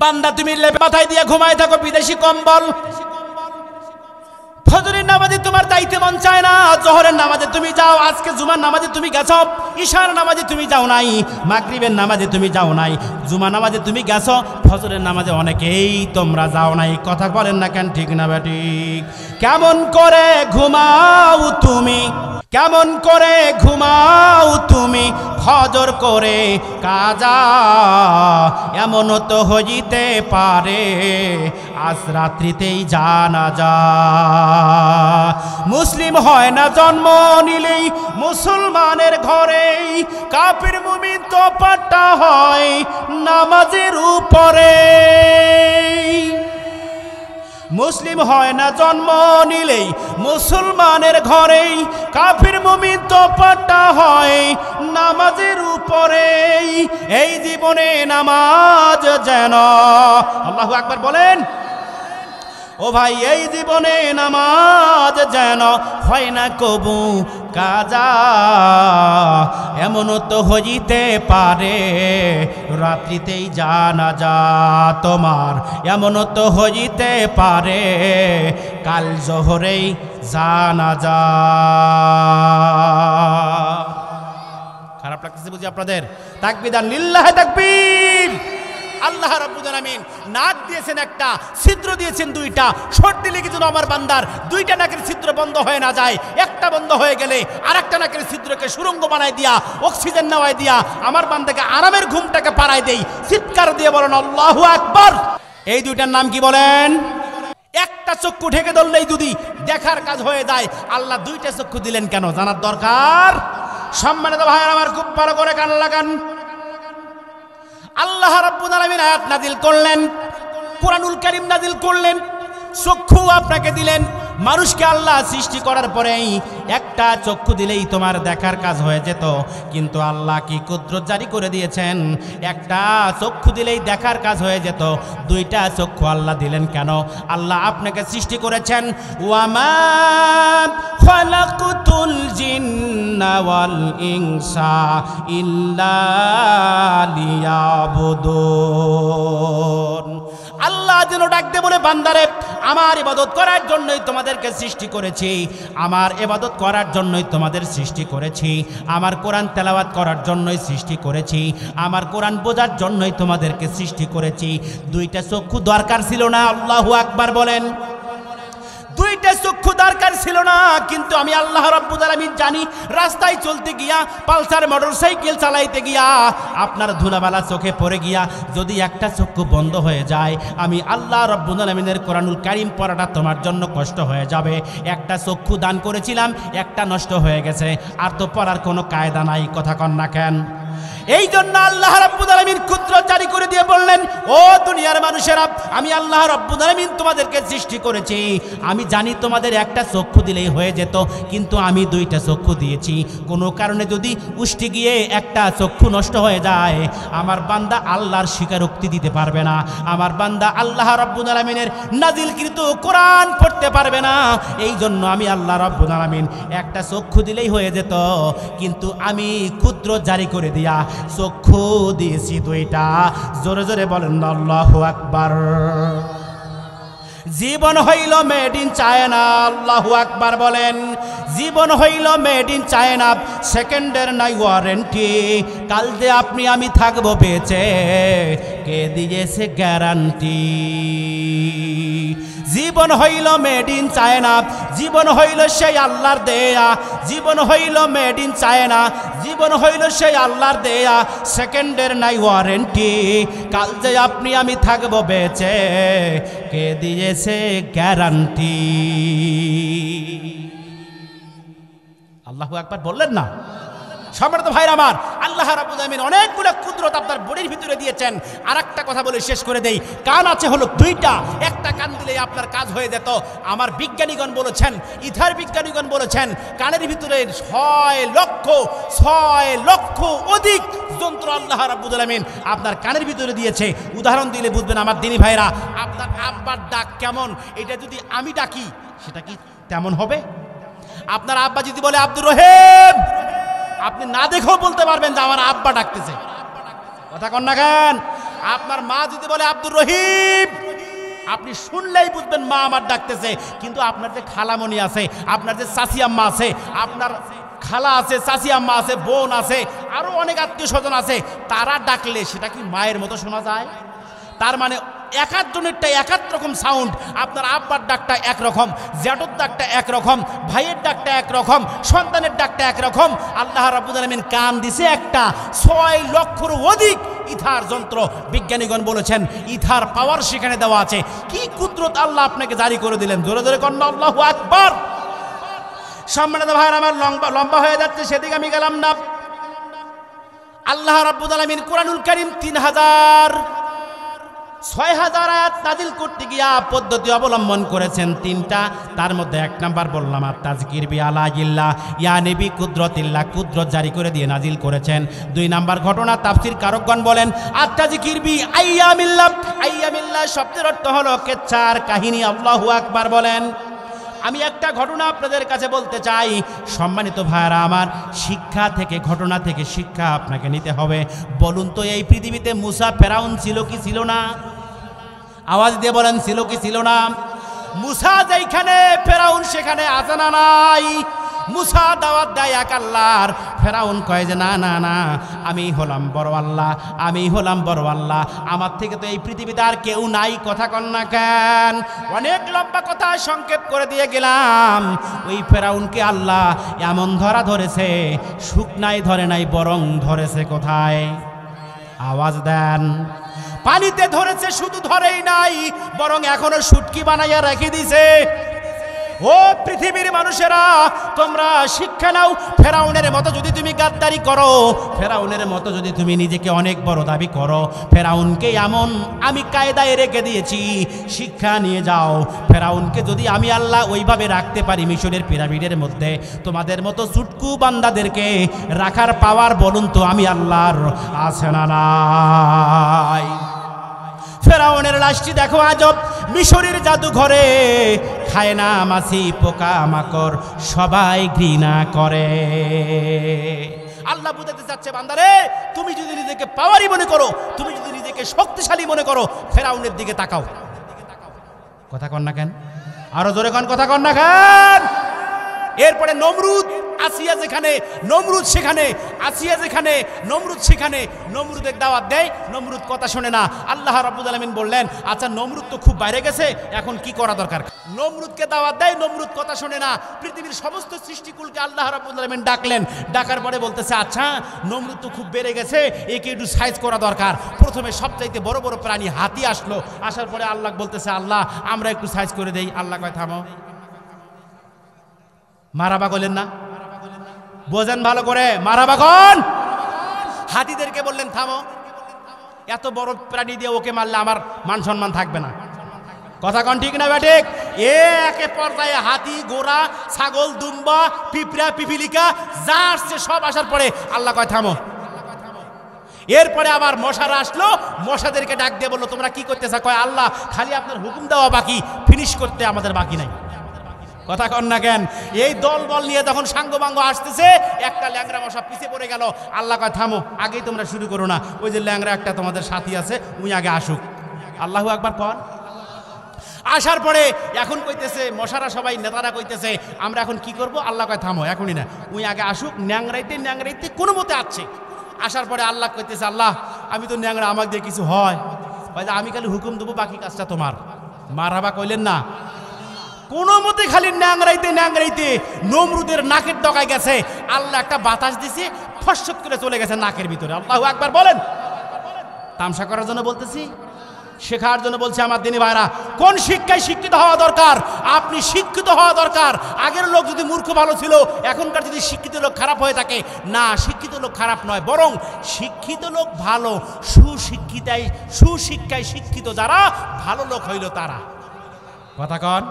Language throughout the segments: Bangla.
বান্দা তুমি লেপে মাথায় দিয়ে ঘুমায় থাকো বিদেশি কম্বল, ফজরের নামাজে তোমার যাইতে মন চায় না, জোহরের নামাজে তুমি যাও, আজকে জুমার নামাজে তুমি গেছো, ঈশার নামাজে তুমি যাও নাই, মাগরিবের নামাজে তুমি যাও নাই, জুমা নামাজে তুমি গেছো, ফজরের নামাজে অনেকেই তোমরা যাও নাই। কথা বলেন না কেন, ঠিক না বেঠিক? কেমন করে ঘুমাও তুমি, কেমন করে ঘুমাও তুমি ফজর করে কাজা, এমন তো হইতে পারে আজ রাত্রিতেই জানাজা। মুসলিম হয় না জন্ম নিলেই মুসলমানের ঘরেই, কাফির মুমিন তো পাট্টা হয় নামাজের উপরে। মুসলিম হয় না জন্ম নিলেই মুসলমানের ঘরেই, কাফির মুমিন তো পাট্টা হয় নামাজের উপরেই। এই জীবনে নামাজ যেন, আল্লাহু আকবার বলেন। ও ভাই, এই জীবনে নামাজ যেন হয় না কবু কাজা, এমন তো হইতে পারে রাত্রিতেই জানাজা তোমার, এমন তো হইতে পারে কাল জোহরেই জানাজা। খারাপ লাগতেছে বুঝি আপনাদের? তাকবীর আর লিল্লাহি তাকবীর। আল্লাহ রাব্বুল আলামিন নাক দিয়েছেন একটা, ছিদ্র দিয়েছেন দুইটা, সর্দি লেগে যেন আমার বান্দার দুইটা নাকের ছিদ্র বন্ধ হয়ে না যায়। একটা বন্ধ হয়ে গেলে আরেকটা নাকের ছিদ্রকে সুরঙ্গ বানায় দিয়া, অক্সিজেন নেওয়ায় দিয়া আমার বান্দাকে আরামের ঘুমটাকে পাড়ায় দেই। চিৎকার দিয়ে বলেন আল্লাহু আকবার। এই দুইটার নাম কি বলেন? একটা চক্ষু ঢেকে ধরলেই যদি দেখার কাজ হয়ে যায়, আল্লাহ দুইটা চক্ষু দিলেন কেন জানার দরকার। সম্মানিত ভাইয়েরা আমার, খুব ভালো করে কান লাগান। আল্লাহ রাব্বুল আলামিন আয়াত নাজিল করলেন, কুরআনুল কারীম নাজিল করলেন, চক্ষু আপনাকে দিলেন। মানুষকে আল্লাহ সৃষ্টি করার পরেই একটা চক্ষু দিলেই তোমার দেখার কাজ হয়ে যেত, কিন্তু আল্লাহ কি কুদরত জারি করে দিয়েছেন, একটা চক্ষু দিলেই দেখার কাজ হয়ে যেত। দুইটা চক্ষু আল্লাহ দিলেন কেন? আল্লাহ আপনাকে সৃষ্টি করেছেন, ওয়ামা খালাকতুল জিন্না ওয়াল ইনসা ইল্লা লিয়াবুদুন। আল্লাহ যেন ডাকতে বলে, বান্দারে আমার ইবাদত করার জন্যই তোমাদেরকে সৃষ্টি করেছি, আমার ইবাদত করার জন্যই তোমাদের সৃষ্টি করেছি, আমার কোরআন তেলাওয়াত করার জন্যই সৃষ্টি করেছি, আমার কোরআন বোঝার জন্যই তোমাদেরকে সৃষ্টি করেছি। দুইটা চক্ষু দরকার ছিল না? আল্লাহু আকবার বলেন। দুইটা চক্ষু দরকার ছিল না, কিন্তু আমি আল্লাহ রাব্বুল আলামিন জানি, রাস্তায় চলতে গিয়া, পালসার মোটরসাইকেল চালাইতে গিয়া আপনার ধুলাবালা চোখে পড়ে গিয়া যদি একটা চক্ষু বন্ধ হয়ে যায়, আমি আল্লাহ রাব্বুল আলামিনের কোরআনুল কারীম পড়াটা তোমার জন্য কষ্ট হয়ে যাবে। একটা চক্ষু দান করেছিলাম, একটা নষ্ট হয়ে গেছে, আর তো পড়ার কোনো কায়দা নাই। কথা কন না কেন? এই জন্য আল্লাহ রাব্বুল আলামিন কুদরত জারি করে দিয়ে বললেন, ও দুনিয়ার মানুষেরা, আমি আল্লাহ রাব্বুল আলামিন তোমাদেরকে সৃষ্টি করেছি, আমি জানি তোমাদের একটা চক্ষু দিলেই হয়ে যেত, কিন্তু আমি দুইটা চক্ষু দিয়েছি। কোনো কারণে যদি উষ্টি গিয়ে একটা চক্ষু নষ্ট হয়ে যায়, আমার বান্দা আল্লাহর স্বীকারোক্তি দিতে পারবে না, আমার বান্দা আল্লাহ রাব্বুল আলামিনের নাজিলকৃত কোরআন পড়তে পারবে না। এই জন্য আমি আল্লাহ রাব্বুল আলামিন একটা চক্ষু দিলেই হয়ে যেত, কিন্তু আমি কুদরত জারি করে দিয়া চক্ষু দিয়েছি দুইটা। জোরে জোরে বলেন আল্লাহু আকবার। জীবন হইল মেড ইন চায়না, আল্লাহু আকবার বলেন। জীবন হইল মেড ইন চায়না, সেকেন্ডের নাই ওয়ারেন্টি, কাল যে আপনি আমি থাকবো বেঁচে, কে দিয়েছে গ্যারান্টি। জীবন হইল মেড ইন চায়না, জীবন হইল সেই আল্লাহর দেয়া, জীবন হইল মেড ইন চায়না, জীবন হইল সেই আল্লাহর দেয়া, সেকেন্ডের নাই ওয়ারেন্টি, কাল যে আপনি আমি থাকবো বেঁচে, কে দিয়েছে গ্যারান্টি। আল্লাহু আকবার বললেন না? সম্মানিত ভাইরা আমার, আল্লাহ রাব্বুল আলামিন অনেকগুলো কুদরত আপনার বডির ভিতরে দিয়েছেন। আর একটা কথা বলে শেষ করে দেই, কান আছে হলো দুইটা, একটা কান দিলেই আপনার কাজ হয়ে যেত। আমার বিজ্ঞানীগণ বলেছেন, ইথার বিজ্ঞানীগণ বলেছেন, কানের ভিতরে 6 লক্ষ অধিক যন্ত্র আল্লাহ রাব্বুল আলামিন আপনার কানের ভিতরে দিয়েছে। উদাহরণ দিলে বুঝবেন আমার দিনী ভাইরা, আপনার আব্বার ডাক কেমন, এটা যদি আমি ডাকি সেটা কি তেমন হবে? আপনার আব্বা যদি বলে আব্দুর রহিম, আপনি না দেখেও বলতে পারবেন যে আমার আব্বা ডাকতেছে। কথা কন না কেন? আপনার মা যদি বলে আব্দুর রহিম, আপনি শুনলেই বুঝবেন মা আমার ডাকতেছে। কিন্তু আপনার যে খালামণি আছে, আপনার যে চাচি আম্মা আছে, আপনার খালা আছে, চাচি আম্মা আছে, বোন আছে, আরো অনেক আত্মীয় স্বজন আছে, তারা ডাকলে সেটা কি মায়ের মতো শোনা যায়? তার মানে এক একজনেরটা এক এক রকম সাউন্ড। আপনার আব্বার ডাকটা একরকম, জ্যাঠোর ডাকটা একরকম, ভাইয়ের ডাকটা একরকম, সন্তানের ডাকটা একরকম। আল্লাহ রাব্বুল আলামিন কান দিছে একটা, 6 লক্ষের অধিক ইথার যন্ত্র। বিজ্ঞানীগণ বলেছেন ইথার পাওয়ার সেখানে দেওয়া আছে। কি কুদরত আল্লাহ আপনাকে জারি করে দিলেন! জোরে জোরে কন্যা আল্লাহু আকবার। সম্মানিত ভাইরা আমার, লম্বা হয়ে যাচ্ছে, সেদিকে আমি গেলাম না। আল্লাহ রাব্বুল আলামিন কুরআনুল কারীম 6,000 আয়াত নাজিল করতে গিয়া পদ্ধতি অবলম্বন করেছেন 3টা। তার মধ্যে 1 নাম্বার বললাম আত-তাযকির বিআলাইল্লাহ, ইয়া নবী কুদরতিল্লাহ, কুদরত জারি করে দিয়ে নাজিল করেছেন। 2 নাম্বার ঘটনা তাফসীর কারকগণ বলেন আত-তাযকির বি আইয়ামিল্লাহ, আইয়ামিল্লাহ শব্দের অর্থ হলো কেচ্ছার কাহিনী। আল্লাহু আকবার বলেন। আমি একটা ঘটনা আপনাদের কাছে বলতে চাই। সম্মানিত ভাইরা আমার, শিক্ষা থেকে, ঘটনা থেকে শিক্ষা আপনাকে নিতে হবে। বলুন তো, এই পৃথিবীতে মুসা ফেরাউন ছিল কি ছিল না? আওয়াজ দিয়ে বলেন, ছিল কি ছিল না? মুসা যেখানে, ফেরাউন সেখানে, আছে না নাই? মুসা দাওয়াত দেয় এক আল্লাহর, ফেরাউন কয় যে না না না, আমি হলাম বড় আল্লাহ, আমি হলাম বড় আল্লাহ, আমার থেকে তো এই পৃথিবীতে আর কেউ নাই। কথা কন না কেন? অনেক লম্বা কথা সংক্ষেপ করে দিয়ে গেলাম। ওই ফেরাউনকে আল্লাহ এমন ধরা ধরেছে, শুকনায় ধরে নাই, বরং ধরেছে কোথায়? আওয়াজ দেন। পানিতে ধরেছে, শুধু ধরেই নাই, বরং এখনো শুটকি বানাইয়া রেখে দিছে। ও পৃথিবীর মানুষেরা, তোমরা শিক্ষা নাও। ফেরাউনের মতো যদি তুমি গাদ্দারি করো, ফেরাউনের মতো যদি তুমি নিজেকে অনেক বড় দাবি করো, ফেরাউনকে এমন আমি কায়দায় রেখে দিয়েছি, শিক্ষা নিয়ে যাও। ফেরাউনকে যদি আমি আল্লাহ ওইভাবে রাখতে পারি মিশরের পিরামিডের মধ্যে, তোমাদের মতো চুটকু বান্দাদেরকে রাখার পাওয়ার বলুন তো আমি আল্লাহর আছে না নাই? ফেরাউনের লাশটি দেখো আজব, মিশরের জাদুঘরে খায় না মাছি, পোকা মাকড় সবাই ঘৃণা করে। আল্লাহ বুঝাতে চাচ্ছে, বান্দারে তুমি যদি নিজেকে পাওয়ারই মনে করো, তুমি যদি নিজেকে শক্তিশালী মনে করো, ফেরাউনের দিকে তাকাও। কথা কন না কেন? আরো জোরে কন, কথা কন না কেন? এরপরে নমরুদ, আসিয়া যেখানে, নমরুদ সেখানে, আসিয়া যেখানে, নমরুদ সেখানে। নমরুদের দাওয়াত দেয়, নমরুদ কথা শোনে না। আল্লাহ রাব্বুল আলামিন বললেন, আচ্ছা নমরুদ তো খুব বাইরে গেছে, এখন কি করা দরকার? নমরুদকে দাওয়াত দেয়, নমরুদ কথা শোনে না। পৃথিবীর সমস্ত সৃষ্টিকুলকে আল্লাহ রাব্বুল আলামিন ডাকলেন। ডাকার পরে বলতেছে, আচ্ছা নমরুদ তো খুব বেড়ে গেছে, একে একটু সাইজ করা দরকার। প্রথমে সবচাইতে বড় বড় প্রাণী হাতি আসলো। আসার পরে আল্লাহ বলতেছে, আল্লাহ আমরা একটু সাইজ করে দেই। আল্লাহ কয় থামো। মারাবা বলেন না, বোঝেন ভালো করে, মারাবা কন। হাতিদেরকে বললেন থামো, এত বড় প্রাণী দিয়ে ওকে মারলে আমার মান সম্মান থাকবে না। কথা কন ঠিক না বেঠিক? একে পর্যায়ে হাতি, ঘোড়া, ছাগল, দুম্বা, পিঁপড়া, পিপিলিকা যা আসছে সব আসার পরে আল্লাহ কয় থামো। এরপরে আবার মশারা আসলো, মশাদেরকে ডাক দিয়ে বললো, তোমরা কি করতেছ? কয় আল্লাহ খালি আপনার হুকুম দেওয়া বাকি, ফিনিশ করতে আমাদের বাকি নাই। কথা কন না কেন? এই দল বল নিয়ে যখন সাঙ্গবাঙ্গ আসতেছে, একটা ল্যাংরা মশা পিছিয়ে পড়ে গেল। আল্লাহ কয় থামো, আগেই তোমরা শুরু করো না, ওই যে ল্যাংরা একটা তোমাদের সাথী আছে, উনি আগে আসুক। আল্লাহু আকবার কন। আসার পরে এখন কইতেছে মশারা, সবাই নেতারা কইতেছে আমরা এখন কি করব? আল্লাহ কয় থামো, এখনই না, উনি আগে আসুক। ন্যাংরাইতে ন্যাংরাইতে কোনো মতে আসছে। আসার পরে আল্লাহ কইতেছে, আল্লাহ আমি তো ন্যাংরা, আমার দিয়ে কিছু হয়? আমি খালি হুকুম দেবো, বাকি কাজটা তোমার। মারহাবা কইলেন না? কোনো মতে খালি ন্যাংরাইতে ন্যাংরাইতে নমরুদের নাকের ডগায় গেছে। আল্লাহ একটা বাতাস দিছে, ফসফত করে চলে গেছে নাকের ভিতরে। আল্লাহু আকবার বলেন। তামসা করার জন্য বলতেছি, শেখার জন্য বলছি আমার দিনী ভাইরা। কোন শিক্ষায় শিক্ষিত হওয়া দরকার? আপনি শিক্ষিত হওয়া দরকার। আগের লোক যদি মূর্খ ভালো ছিল, এখনকার যদি শিক্ষিত লোক খারাপ হয়ে থাকে, না, শিক্ষিত লোক খারাপ নয়, বরং শিক্ষিত লোক ভালো। সুশিক্ষায় শিক্ষিত যারা, ভালো লোক হইল তারা। কথা কন,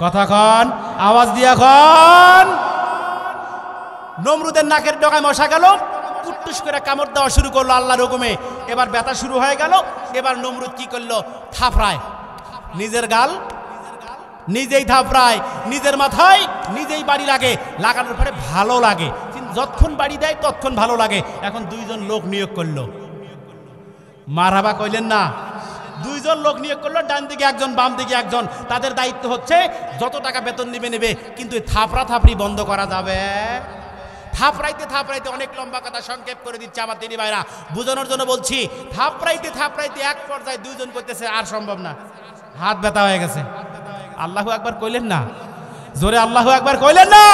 কথা কন, আওয়াজ দিয়া কন। নমরুদের নাকের ডগায় মশা গেল, কুট্টুস করে কামড় দেওয়া শুরু করলো আল্লাহর হুকুমে। এবার ব্যথা শুরু হয়ে গেল। এবার নমরুদ কি করলো? থাপড়ায়, নিজের গাল নিজেই থাপড়ায়, নিজের মাথায় নিজেই বাড়ি লাগে। লাগানোর পরে ভালো লাগে, কিন্তু যতক্ষণ বাড়ি দেয় ততক্ষণ ভালো লাগে। এখন 2জন লোক নিয়োগ করলো। মারহাবা কইলেন না? দুইজন লোক নিয়োগ করলো, ডান দিকে একজন বাম দিকে একজন। তাদের দায়িত্ব হচ্ছে যত টাকা বেতন নেবে, কিন্তু থাপড়া থাপড়ি বন্ধ করা যাবে। থাপড়াইতে অনেক লম্বা কথা সংক্ষেপ করে দিচ্ছে আমার দিনী ভাইরা, বোঝানোর জন্য বলছি। থাপড়াইতে এক পর্যায়ে দুইজন করতেছে, আর সম্ভব না, হাত ব্যথা হয়ে গেছে। আল্লাহু আকবার কইলেন না? জোরে আল্লাহু আকবার কইলেন না?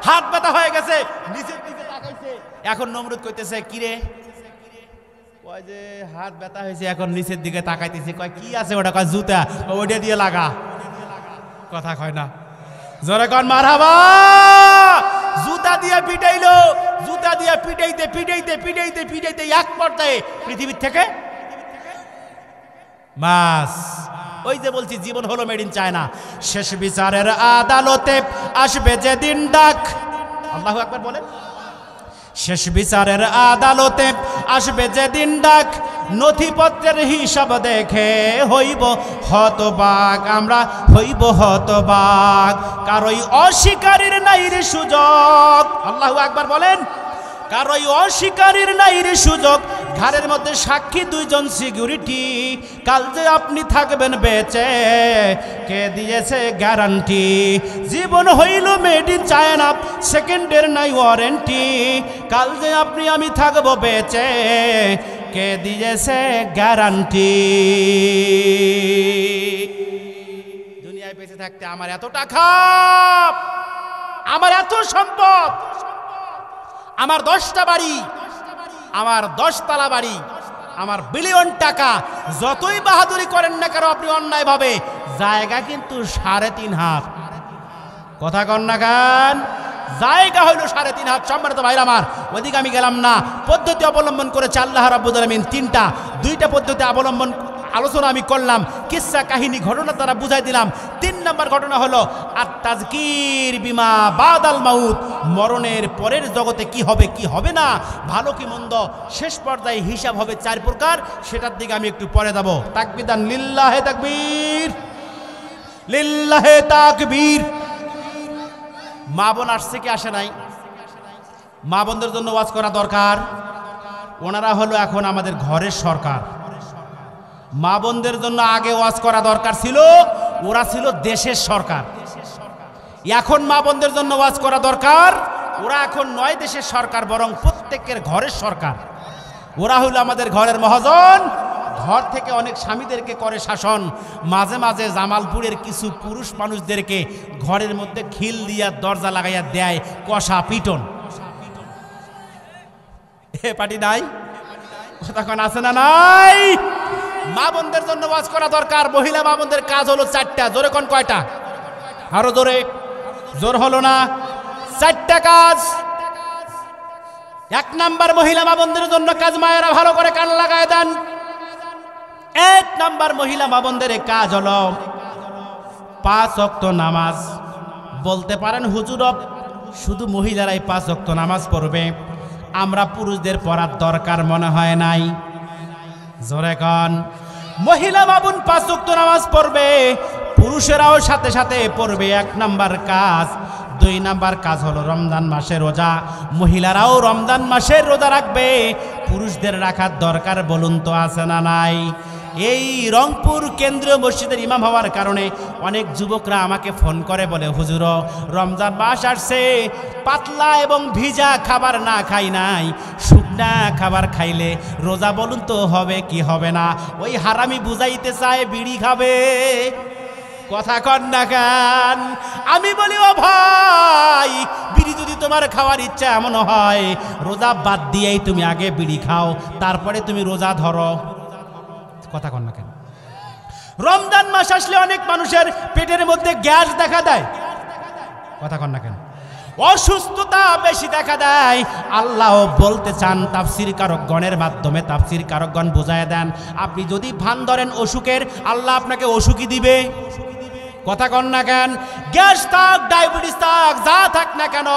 হাত ব্যথা হয়ে গেছে, নিচের দিকে তাকাইছে। এখন নমরুদ কইতেছে, কিরে? কয় যে হাত ব্যথা হয়েছে, এখন নিচের দিকে তাকাইতেছে। কয় কি আছে ওটা? কয় জুতা। ওইটা দিয়ে লাগা। কথা কয় না, জোরে কন মারহাবা। জুতা দিয়ে পিটাইলো, জুতা দিয়ে পিটাইতে এক পর্যায়ে পৃথিবীর থেকে মাস। ওই যে বলছি, জীবন হলো মেড ইন চায়না। শেষ বিচারের আদালতে আসবে যেদিন ডাক, আল্লাহু আকবার বলেন। শেষ বিচারের আদালতে আসবে যেদিন ডাক, নথিপত্রের হিসাব দেখে হইব হতবাক, আমরা হইব হতবাক। কারোই অস্বীকারীর নাই রে সুযোগ, আল্লাহু আকবার বলেন। কারোই অস্বীকারীর নাই রে সুযোগ, ঘরের মধ্যে সাক্ষী দুইজন সিকিউরিটি। কাল যে আপনি থাকবেন বেঁচে, কে দিয়েছে গ্যারান্টি? জীবন হইল মেড ইন চায়না, সেকেন্ডের নাই ওয়ারেন্টি। কাল যে আপনি আমি থাকবো বেঁচে, কে দিয়েছে গ্যারান্টি? দুনিয়ায় বেঁচে থাকতে আমার এত টাকা, আমার এত সম্পদ, আমার 10টা বাড়ি, আমার 10 তলা বাড়ি, আমার বিলিয়ন টাকা, যতই বাহাদুরি করেন না কেন আপনি অন্যায়ভাবে, জায়গা কিন্তু 3.5 হাত। কথা কন না গান? জায়গা হইল 3.5 হাত। সম্মানিত ভাইরা আমার, ওইদিকে আমি গেলাম না। পদ্ধতি অবলম্বন করেছে আল্লাহ রাব্বুল আলামিন 3টা। 2টা পদ্ধতি অবলম্বন আলোচনা আমি করলাম, কিসসা কাহিনী ঘটনা দ্বারা বুঝাই দিলাম। 3 নম্বর ঘটনা হলো আত-তাযকির বিমা বাদাল মাউত, মরণের পরের জগতে কি হবে কি হবে না, ভালো কি মন্দ, শেষ পর্যায়ে হিসাব হবে 4 প্রকার। সেটার দিকে আমি একটু পরে যাব। তাকবীর দান, লিল্লাহে তাকবীর, লিল্লাহে তাকবীর। মা বোন আসছে কি আসে নাই? মা বোনদের জন্য ওয়াজ করা দরকার। ওনারা হলো এখন আমাদের ঘরের সরকার। মা বোনদের জন্য আগে ওয়াজ করা দরকার ছিল, ওরা ছিল দেশের সরকার। এখন মা বোনদের জন্য ওয়াজ করা দরকার, ওরা এখন নয় দেশের সরকার, বরং প্রত্যেকের ঘরের সরকার। ওরা হলো আমাদের ঘরের মহাজন। ঘর থেকে অনেক স্বামীদেরকে করে শাসন। মাঝে মাঝে জামালপুরের কিছু পুরুষ মানুষদেরকে ঘরের মধ্যে খিল দিয়া দরজা লাগাইয়া দেয় কষা পিটন। এ পাটি নাই? তখন আছে না নাই? মা বোনদের জন্য ওয়াজ করা দরকার। মহিলা মা বোনদের কাজ হলো 4টা। জোরে কোন কয়টা? আরো জোরে। জোর হলো না? 4টা কাজ। 1 নাম্বার মহিলা মা বোনদের জন্য কাজ, মায়েরা ভালো করে কান লাগায় দেন। 1 নাম্বার মহিলা মা বোনদের কাজ হলো 5 ওয়াক্ত নামাজ। বলতে পারেন হুজুর শুধু মহিলারাই 5 ওয়াক্ত নামাজ পড়বে, আমরা পুরুষদের পড়ার দরকার মনে হয় নাই। জোরে কন। মহিলা মা বোন 5 ওয়াক্ত নামাজ পড়বে, পুরুষেরাও সাথে সাথে পড়বে। 1 নাম্বার কাজ। 2 নাম্বার কাজ হলো রমজান মাসে রোজা। মহিলারাও রমজান মাসের রোজা রাখবে, পুরুষদের রাখার দরকার বলুন তো আছে না নাই? এই রংপুর কেন্দ্রীয় মসজিদের ইমাম হওয়ার কারণে অনেক যুবকরা আমাকে ফোন করে বলে, হুজুর রমজান মাস আসছে, পাতলা এবং ভিজা খাবার না খাই নাই, শুকনা খাবার খাইলে রোজা বলুন তো হবে কি হবে না? ওই হারামি বুঝাইতে চায় বিড়ি খাবে। কথা কন না কেন? আমি বলি ও ভাই, বিড়ি যদি তোমার খাওয়ার ইচ্ছা এমন হয়, রোজা বাদ দিয়েই তুমি আগে বিড়ি খাও, তারপরে তুমি রোজা ধরো। কথা কন না কেন? রমজান মাস আসলে অনেক মানুষের পেটের মধ্যে গ্যাস দেখা দেয়। কথা কন না কেন? অসুস্থতা বেশি দেখা দেয়। আল্লাহ বলতে চান তাফসীর কারকগণের মাধ্যমে, তাফসীর কারকগণ বোঝায় দেন, আপনি যদি ভান ধরেন অসুখের, আল্লাহ আপনাকে অসুখই দিবে। কথা কন না কেন? গ্যাস থাক, ডায়াবেটিস থাক, যা থাক না কেন,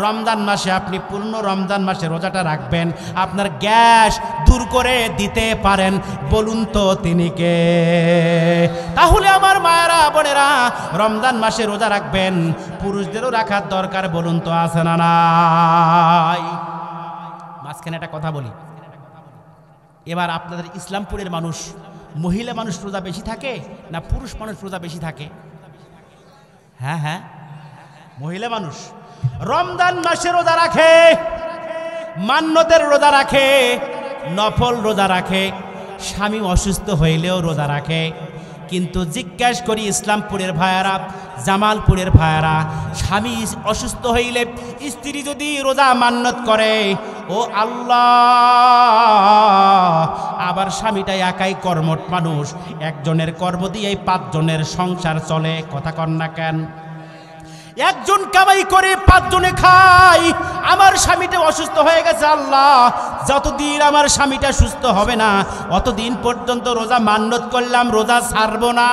রমজান মাসে আপনি পূর্ণ রমজান মাসে রোজাটা রাখবেন, আপনার গ্যাস দূর করে দিতে পারেন। বলুন তো তিনি কে? তাহলে আমার মায়েরা বোনেরা রমজান মাসে রোজা রাখবেন, পুরুষদেরও রাখার দরকার বলুন তো আছে না নাই? মাঝখানে একটা কথা বলি, এবার আপনাদের ইসলামপুরের মানুষ, মহিলা মানুষ রোজা বেশি থাকে না পুরুষ মানুষ রোজা বেশি থাকে? হ্যাঁ হ্যাঁ, মহিলা মানুষ রমজান মাসে রোজা রাখে, মান্যতের রোজা রাখে, নফল রোজা রাখে, স্বামী অসুস্থ হইলেও রোজা রাখে। কিন্তু জিজ্ঞাসা করি ইসলামপুরের ভাইয়ারা, জামালপুরের ভাইয়ারা, স্বামী অসুস্থ হইলে স্ত্রী যদি রোজা মান্যত করে, ও আল্লাহ, আবার স্বামীটা একাই কর্মঠ মানুষ, একজনের কর্ম দিয়েই 5 জনের সংসার চলে। কথা কন না কেন? একজন কামাই করে 5 জনে খায়। আমার স্বামীটা অসুস্থ হয়ে গেছে, আল্লাহ যতদিন আমার স্বামীটা সুস্থ হবে না অতদিন পর্যন্ত রোজা মান্যত করলাম, রোজা ছাড়বো না।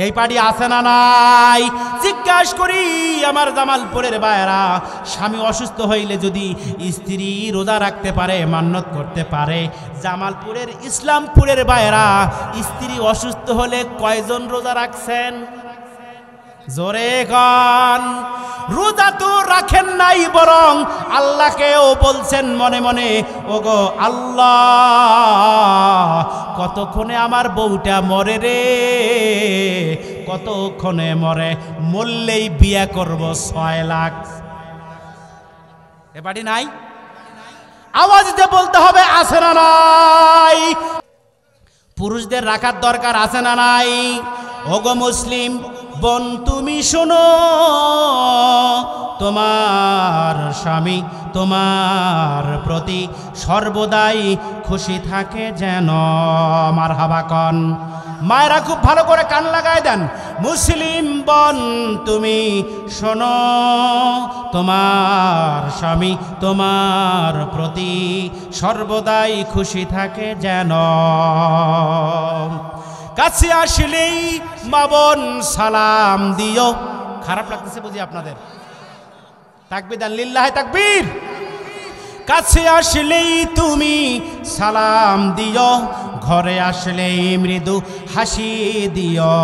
এই পাড়ি আছে না নাই? জিজ্ঞাসা করি আমার জামালপুরের ভাইয়েরা, স্বামী অসুস্থ হইলে যদি স্ত্রী রোজা রাখতে পারে, মান্যত করতে পারে, জামালপুরের ইসলামপুরের ভাইয়েরা স্ত্রী অসুস্থ হলে কয়জন রোজা রাখছেন? জোরে গান। রোজা তো রাখেন নাই, বরং আল্লাহকেও বলছেন মনে মনে, ওগো আল্লাহ, কতক্ষণে আমার বউটা মরে রে, কতক্ষণে মরে, মরলেই বিয়ে করব 6 লাখ। এ বাড়ি নাই? আওয়াজ দিয়ে বলতে হবে, আছে না নাই? পুরুষদের রাখার দরকার আছে না নাই? ওগো মুসলিম বোন, তুমি শোনো, তোমার স্বামী তোমার প্রতি সর্বদাই খুশি থাকে যেন। মারহাবা কন। মায়েরা খুব ভালো করে কান লাগায় দেন। মুসলিম বোন, তুমি শোনো, তোমার স্বামী তোমার প্রতি সর্বদাই খুশি থাকে যেন। কাছে আসলেই মা বোন সালাম দিও। খারাপ লাগতেছে বুঝি আপনাদের? তাকবীর দেন, লিল্লাহি তাকবীর। কাছে আসলেই তুমি সালাম দিও, ঘরে আসলেই মৃদু হাসি দিও।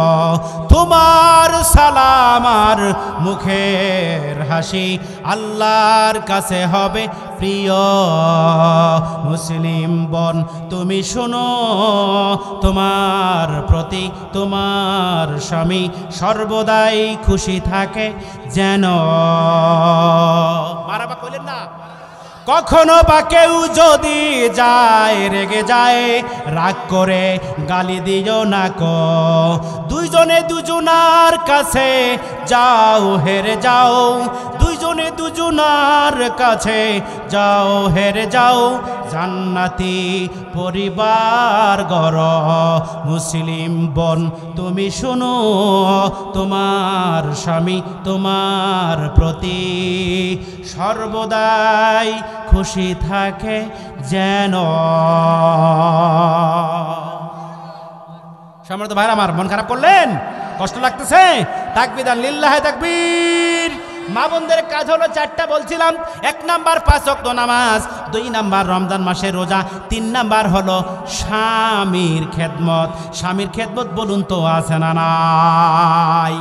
তোমার সালাম আর মুখের হাসি আল্লাহর কাছে হবে প্রিয়। মুসলিম বোন, তুমি শোনো, তোমার প্রতি তোমার স্বামী সর্বদাই খুশি থাকে যেন। মারাবা কইলেন না? কখনো বা কেউ যদি যায়, রেগে যায়, রাগ করে গালি দিও না কো। দুইজনে দুজনার কাছে যাও, হেরে যাও, দুইজনে দুজনার কাছে যাও, হেরে যাও, জান্নাতি পরিবার গড়। মুসলিম বোন, তুমি শোনো, তোমার স্বামী তোমার প্রতি সর্বদাই খুশি থাকে যেন। সম্মানিত ভাইরা আমার, মন খারাপ করলেন? কষ্ট লাগতেছে? তাকবীর দেন, লিল্লাহি তাকবীর। মা বোনদের কাজ হলো 4টা বলছিলাম। 1 নাম্বার 5 ওয়াক্ত নামাজ, 2 নাম্বার রমজান মাসের রোজা, 3 নাম্বার হলো স্বামীর খেদমত। স্বামীর খেদমত বলুন তো আছে না নাই?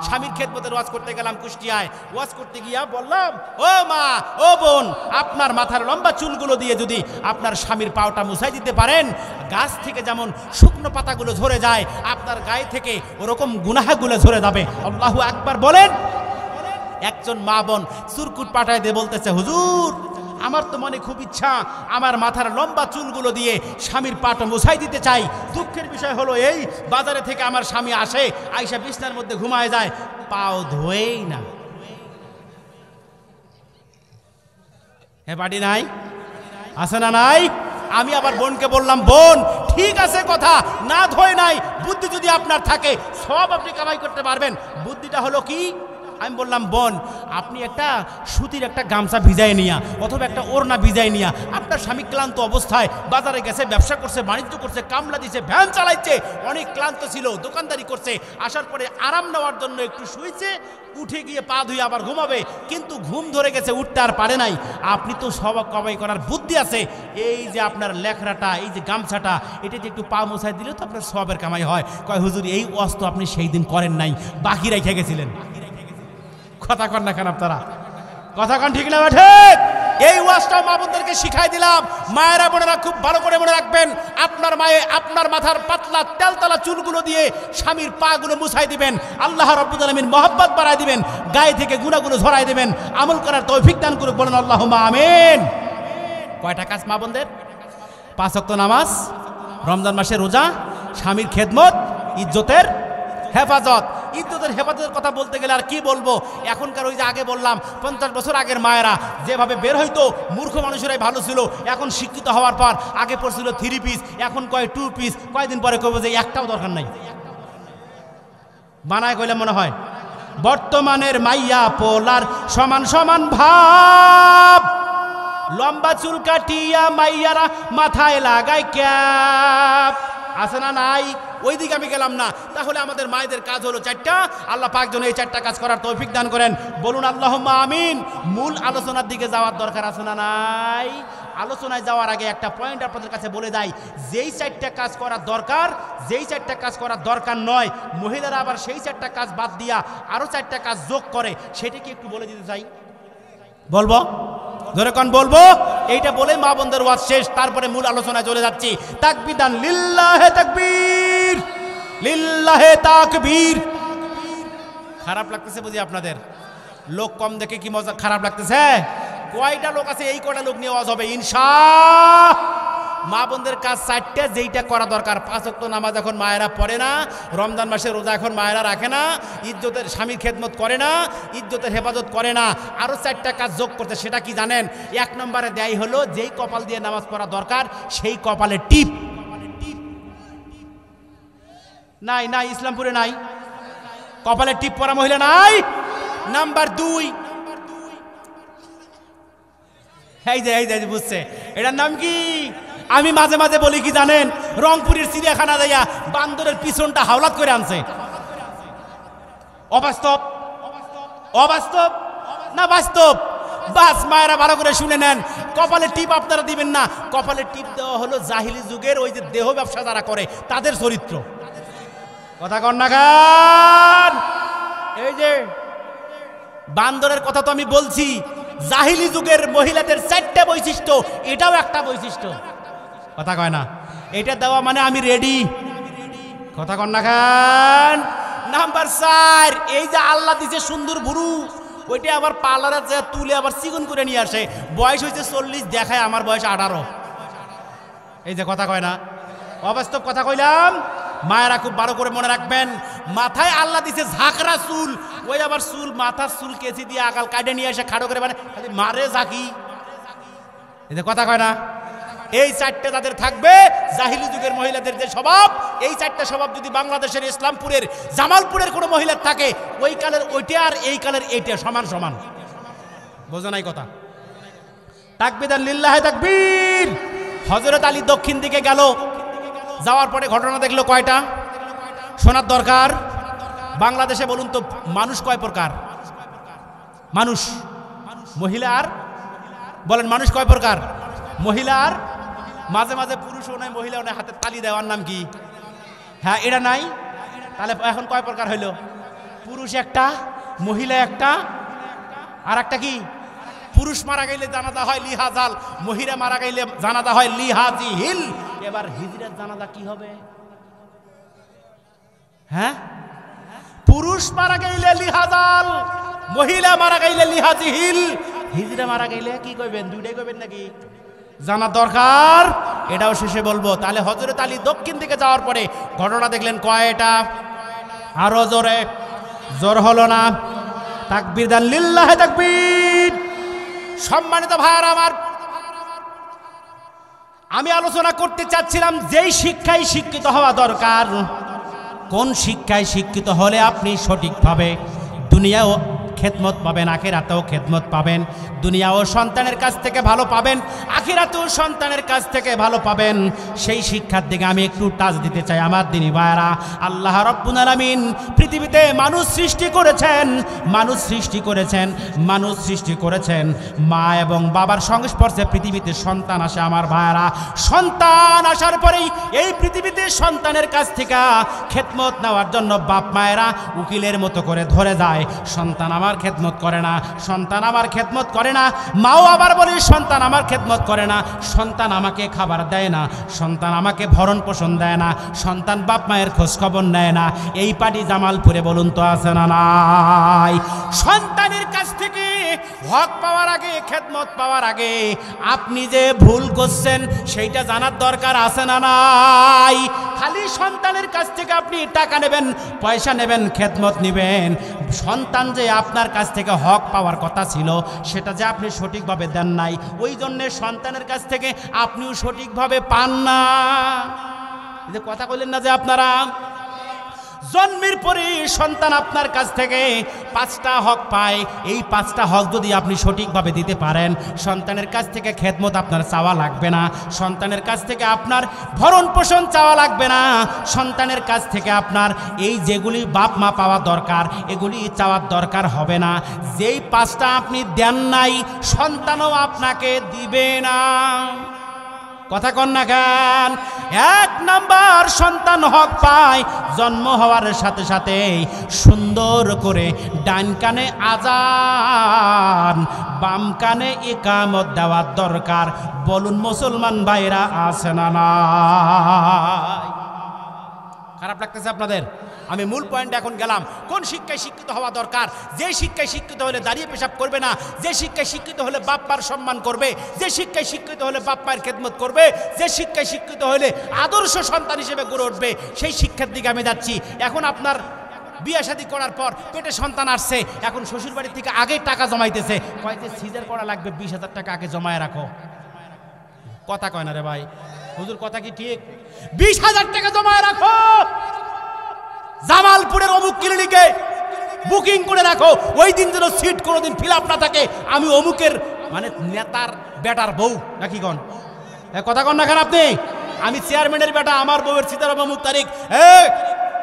স্বামীর খেদমতের ওয়াজ করতে গেলাম কুষ্টিয়ায়। ওয়াজ করতে গিয়া বললাম, ও মা, ও বোন, আপনার মাথার লম্বা চুলগুলো দিয়ে যদি আপনার স্বামীর পাওটা মুছাই দিতে পারেন, গাছ থেকে যেমন শুকনো পাতাগুলো ঝরে যায়, আপনার গায়ে থেকে ওরকম গুনাহগুলো ঝরে যাবে। আল্লাহু আকবার বলেন। একজন মা বোন চুরকুট পাঠায় দিয়ে বলতেছে, হুজুর, আমার তো মনে খুব ইচ্ছা আমার মাথার লম্বা চুলগুলো দিয়ে স্বামীর পাটা মুছাই দিতে চাই। দুঃখের বিষয় হলো এই, বাজারে থেকে আমার স্বামী আসে, আইসা বিছনার মধ্যে ঘুমায় যায়, পাও ধোয়েই না। হে বাড়ি নাই? আছে না নাই? আমি আবার বোনকে বললাম, বোন ঠিক আছে কথা, না ধোয় নাই, বুদ্ধি যদি আপনার থাকে সব আপনি কামাই করতে পারবেন। বুদ্ধিটা হলো কি? আমি বললাম, বোন, আপনি একটা সুতির একটা গামছা ভিজাই নিয়া অথবা একটা ওড়না ভিজাই নিয়া, আপনার স্বামী ক্লান্ত অবস্থায় বাজারে গেছে, ব্যবসা করছে, বাণিজ্য করছে, কামলা দিছে, ভ্যান চালাইছে, অনেক ক্লান্ত ছিল, দোকানদারি করছে, আসার পরে আরাম নেওয়ার জন্য একটু শুয়েছে, উঠে গিয়ে পা ধুয়ে আবার ঘুমাবে, কিন্তু ঘুম ধরে গেছে, উঠতে আর পারে নাই। আপনি তো সব কামাই করার বুদ্ধি আছে, এই যে আপনার লেখরাটা, এই যে গামছাটা, এটা যে একটু পা মোছাই দিলে তো আপনার সবের কামাই হয়। কয়, হুজুর, এই ওয়াজ তো আপনি সেই দিন করেন নাই, বাকি রেখে গেছিলেন। কথা কন না কেন আপনারা? কথা কন ঠিক না ঠিক? এই ওয়াজটাও মা বোনদেরকে শিখাই দিলাম। মায়েরা বোনেরা খুব ভালো করে মনে রাখবেন, আপনার মায়ে আপনার মাথার পাতলা তেলতলা চুলগুলো দিয়ে স্বামীর পাগুলো মুছাই দিবেন, আল্লাহ রাব্বুল আলামিন মহব্বত বাড়ায় দিবেন, গায়ে থেকে গুনাহগুলো ঝরাই দিবেন, আমল করার তৌফিক দান করুক, বলেন আল্লাহুম্মা আমিন। কয়টা কাজ মা বোনদের? 5 ওয়াক্ত নামাজ, রমজান মাসে রোজা, স্বামীর খেদমত, ইজ্জতের হেফাজত। ইজ্জতের হেফাজতের কথা বলতে গেলে আর কি বলবো, এখনকার ওই যে আগে বললাম 50 বছর আগের মায়েরা যেভাবে বের হইতো, মূর্খ মানুষেরাই ভালো ছিল। এখন শিক্ষিত হওয়ার পর আগে পড়ছিল 3 পিস, এখন কয় 2 পিস, কয়েকদিন পরে কইব যে একটাও দরকার নাই, বানায় কইলে মনে হয়। বর্তমানের মাইয়া পোলার সমান সমান ভাব, লম্বা চুল কাটিয়া মাইয়ারা মাথায় লাগায় ক্যাপ, আছে না নাই? ওই দিকে আমি গেলাম না। তাহলে আমাদের মায়েদের কাজ হলো 4টা। আল্লাহ পাক যেন এই 4টা কাজ করার তৌফিক দান করেন, বলুন আল্লাহুম্মা আমিন। মূল আলোচনার দিকে যাওয়ার দরকার আছে না নাই? আলোচনায় যাওয়ার আগে একটা পয়েন্ট আপনাদের কাছে বলে দেই, যেই 4টা কাজ করার দরকার, যেই 4টা কাজ করার দরকার নয়, মহিলারা আবার সেই 4টা কাজ বাদ দিয়া আরও 4টা কাজ যোগ করে, সেটা কি একটু বলে দিতে চাই? বলবো? ধরে কোন বলবো? এইটা বলে মা বোনদের ওয়াজ শেষ, তারপরে মূল আলোচনায় চলে যাচ্ছি। তাকবীর, লিল্লাহে তাকবীর, লিল্লাহে তাকবীর। খারাপ লাগতেছে বুঝি আপনাদের? লোক কম দেখে কি মজা খারাপ লাগতেছে? কয়টা লোক আছে? এই কয়টা লোক নিয়ে ওয়াজ হবে ইনশাআল্লাহ। মা বোনদের কাজ 4টা, যেইটা করা দরকার। 5 ওয়াক্ত নামাজ এখন মায়েরা পড়ে না, রমজান মাসে রোজা এখন মায়েরা রাখে না, ইজ্জতের স্বামীর খেদমত করে না, ইজ্জতের হেফাজত করে না, আরও 4টা কাজ যোগ করতে। সেটা কি জানেন? 1 নম্বরে দেয় হলো, যেই কপাল দিয়ে নামাজ পড়া দরকার সেই কপালে টিপ নাই। নাই, ইসলামপুরে নাই, কপালে টিপ পরা মহিলা নাই। নাম্বার 2, এই যে বুঝছে এটার নাম কি? আমি মাঝে মাঝে বলি কি জানেন, রংপুরের চিড়িয়াখানা যাইয়া বান্দরের পিছনটা হাওলাত করে আনছে। অবাস্তব? অবাস্তব না বাস্তব? বাস মায়েরা ভালো করে শুনে নেন, কপালে টিপ আপনারা দিবেন না। কপালে টিপ দেওয়া হলো জাহিলি যুগের ওই যে দেহ ব্যবসা যারা করে তাদের চরিত্র। কথা কন না খান? এই যে বান্দরের কথা তো আমি বলছি, জাহিলি যুগের মহিলাদের 4টা বৈশিষ্ট্য, এটাও একটা বৈশিষ্ট্য। কথা কয় না? এটা দেওয়া মানে আমি রেডি। কথা কন না খান? নাম্বার 4, এই যে আল্লাহ দিছে সুন্দর ভুরু, ওইটা আবার পার্লারে যে তুলে আবার চিকন করে নিয়ে আসে। বয়স হয়েছে 40, দেখায় আমার বয়স 18। এই যে কথা কয় না? অবাস্তব কথা কইলাম। মায়েরা খুব ভালো করে মনে রাখবেন, মাথায় আল্লাহ দিছে ঝাঁকড়া চুল, ওই আবার চুল, মাথার চুল কেচি দিয়ে আগাল কাটে নিয়ে এসে খাড়ো করে, মানে খালি মারে ঝাঁকি। এই যে কথা কয় না? এই 4টা যাদের থাকবে, জাহিলি যুগের মহিলাদের যে স্বভাব, এই 4টা স্বভাব যদি বাংলাদেশের ইসলামপুরের জামালপুরের কোনো মহিলার থাকে, ওই কালের ওইটা আর এই কালের এইটা সমান সমান। বোঝো নাই কথা? তাকবীর, লিল্লাহে তাকবীর। হযরত আলী দক্ষিণ দিকে গেল, যাওয়ার পরে ঘটনা দেখলো কয়টা? শোনার দরকার। বাংলাদেশে বলুন তো মানুষ কয় প্রকার? মানুষ, মহিলা আর, বলেন মানুষ কয় প্রকার? মহিলা আর, মাঝে মাঝে পুরুষও নাই মহিলাও নাই, হাতে তালি দেওয়ার নাম কি? হ্যাঁ, এটা নাই। তাহলে এখন কয় প্রকার হইল? পুরুষ একটা, মহিলা একটা, আর একটা কি? পুরুষ মারা গেলে জানাজা হয় লিহাজাল, মহিলা মারা গেলে জানাজা হয় লিহাজি হিল। এবার হিজরার জানাজা কি হবে? হ্যাঁ, পুরুষ মারা গেলে লিহাজাল, মহিলা মারা গেলে লিহাজি হিল। হিজরা মারা গেলে কি কইবেন? দুইটাই কইবেন নাকি? জানা দরকার, এটাও শেষে বলবো। তাহলে হযরত আলী দক্ষিণ দিকে যাওয়ার পরে ঘটনা দেখলেন কয়টা? আরো জোরে, জোর হলো না। তাকবীর দেন, লিল্লাহে তাকবীর। সম্মানিত ভাইরা আমার, আমি আলোচনা করতে চাচ্ছিলাম যেই শিক্ষায় শিক্ষিত হওয়া দরকার, কোন শিক্ষায় শিক্ষিত হলে আপনি সঠিকভাবে দুনিয়াও খেদমত পাবেন, আখিরাতেও খেদমত পাবেন। দুনিয়াও সন্তানের কাছ থেকে ভালো পাবেন, আখিরাতেও সন্তানের কাছ থেকে ভালো পাবেন। সেই শিক্ষার দিকে আমি একটু টাচ দিতে চাই। আমার দিনী ভাইরা, আল্লাহ রাব্বুল আলামিন পৃথিবীতে মানুষ সৃষ্টি করেছেন, মানুষ সৃষ্টি করেছেন মা এবং বাবার সংস্পর্শে পৃথিবীতে সন্তান আসে। আমার ভাইরা, সন্তান আসার পরেই এই পৃথিবীতে সন্তানের কাছ থেকে খেদমত নেওয়ার জন্য বাপ মায়েরা উকিলের মতো করে ধরে যায়। সন্তান আমার খেদমত করে না, সন্তান আমার খেদমত করে করে না। মাও আবার বলে সন্তান আমার খেদমত করে না, সন্তান আমাকে খাবার দেয় না, সন্তান আমাকে ভরণ পোষণ দেয় না, সন্তান বাপ মায়ের খোঁজ খবর নেয় না। এই পাটি জামালপুরে বলুন তো আছে না নাই? সন্তানের কাছ থেকে হক পাওয়ার আগে, খেদমত পাওয়ার আগে আপনি যে ভুল করছেন সেইটা জানার দরকার আছে না নাই? খালি সন্তানের কাছ থেকে আপনি টাকা নেবেন, পয়সা নেবেন, খেদমত নেবেন, সন্তান যে আপনার কাছ থেকে হক পাওয়ার কথা ছিল সেটা যে আপনি সঠিকভাবে দেন নাই, ওই জন্যে সন্তানের কাছ থেকে আপনিও সঠিকভাবে পান না। যে কথা বললেন না যে আপনারা জন্মের পরে সন্তান আপনার কাছ থেকে 5টা হক পায়। এই 5টা হক যদি আপনি সঠিকভাবে দিতে পারেন, সন্তানের কাছ থেকে খেদমত আপনার চাওয়া লাগবে না, সন্তানের কাছ থেকে আপনার ভরণ পোষণ চাওয়া লাগবে না, সন্তানের কাছ থেকে আপনার এই যেগুলি বাপ মা পাওয়া দরকার এগুলি চাওয়ার দরকার হবে না। যেই 5টা আপনি দেন নাই, সন্তানও আপনাকে দিবে না। কথা কন না কেন? 1 নাম্বার সন্তান হক পায় জন্ম হওয়ার সাথে সাথে সুন্দর করে ডান কানে আজান, বাম কানে ইকামত দেওয়ার দরকার। বলুন মুসলমান ভাইরা আছে না নাই? খারাপ লাগতেছে আপনাদের? আমি মূল পয়েন্টে এখন গেলাম। কোন শিক্ষায় শিক্ষিত হওয়া দরকার? যে শিক্ষায় শিক্ষিত হলে দাঁড়িয়ে পেশাব করবে না, যে শিক্ষায় শিক্ষিত হলে বাপ মার সম্মান করবে, যে শিক্ষায় শিক্ষিত হলে বাপ মায়ের খেদমত করবে, যে শিক্ষায় শিক্ষিত হলে আদর্শ সন্তান হিসেবে গড়ে উঠবে, সেই শিক্ষার দিকে আমি যাচ্ছি। এখন আপনার বিয়ে শাদী করার পর পেটে সন্তান আসছে, এখন শ্বশুর বাড়ি থেকে আগেই টাকা জমাইতেছে, কয়েছে সিজার করা লাগবে 20,000 টাকা আগে জমায় রাখো। কথা কয় না রে ভাই? হুজুর কথা কি ঠিক? 20,000 টাকা জমায় রাখো, জামালপুরের অমুক ক্লিনিকে বুকিং করে রাখো, ওই দিন যেন সিট কোনোদিন ফিল আপ না থাকে। আমি অমুকের মানে নেতার বেটার বউ নাকি কন? কথা কন না কেন আপনি? আমি চেয়ারম্যানের বেটা, আমার বউয়ের সিটার অমুক তারিখ।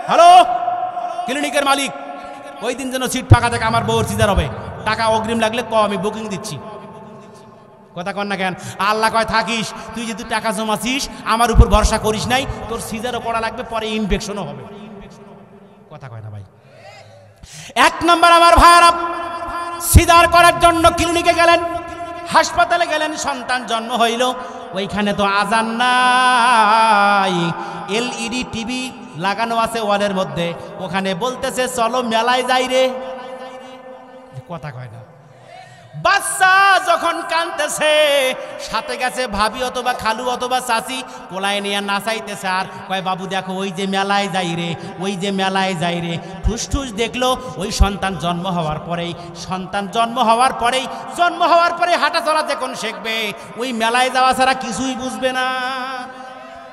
হ্যালো ক্লিনিকের মালিক, ওই দিন যেন সিট ফাঁকা থাকে, আমার বউয়ের সিটার হবে। টাকা অগ্রিম লাগলে আমি বুকিং দিচ্ছি। কথা কন না কেন? আল্লাহ কয় থাকিস, তুই যদি টাকা জমাছিস আমার উপর ভরসা করিস নাই, তোর সিজারও করা লাগবে, পরে ইনফেকশনও হবে। কথা কয় না ভাই? 1 নাম্বার আমার ভাইরা, সিজার করার জন্য ক্লিনিকে গেলেন, হাসপাতালে গেলেন, সন্তান জন্ম হইল, ওইখানে তো আজান নাই, LED টিভি লাগানো আছে ওয়ালের মধ্যে, ওখানে বলতেছে চলো মেলায় যাই রে। কথা কয় না? বাচ্চা যখন কাঁদতেছে, সাথে গেছে ভাবি অথবা খালু অথবা চাচি, কোলায় নিয়ে নাচাইতেছে, আর কয় বাবু দেখো ওই যে মেলায় যাই রে, ওই যে মেলায় যাই রে। ঠুসঠুস দেখলো ওই সন্তান জন্ম হওয়ার পরেই হাঁটা চলা যখন শিখবে, ওই মেলায় যাওয়া ছাড়া কিছুই বুঝবে না।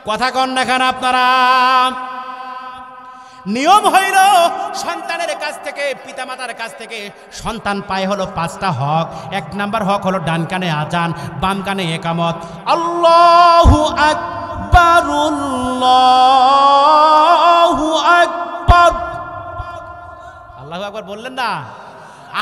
কথা কন না কেন আপনারা? নিয়ম হইল সন্তানের কাছ থেকে, পিতামাতার কাছ থেকে সন্তান পায় হলো 5টা হক। 1 নাম্বার হক হলো ডান কানে আজান, বাম কানে ইকামত। আল্লাহু আকবার, আল্লাহু আকবার। আল্লাহু আকবার বললেন না?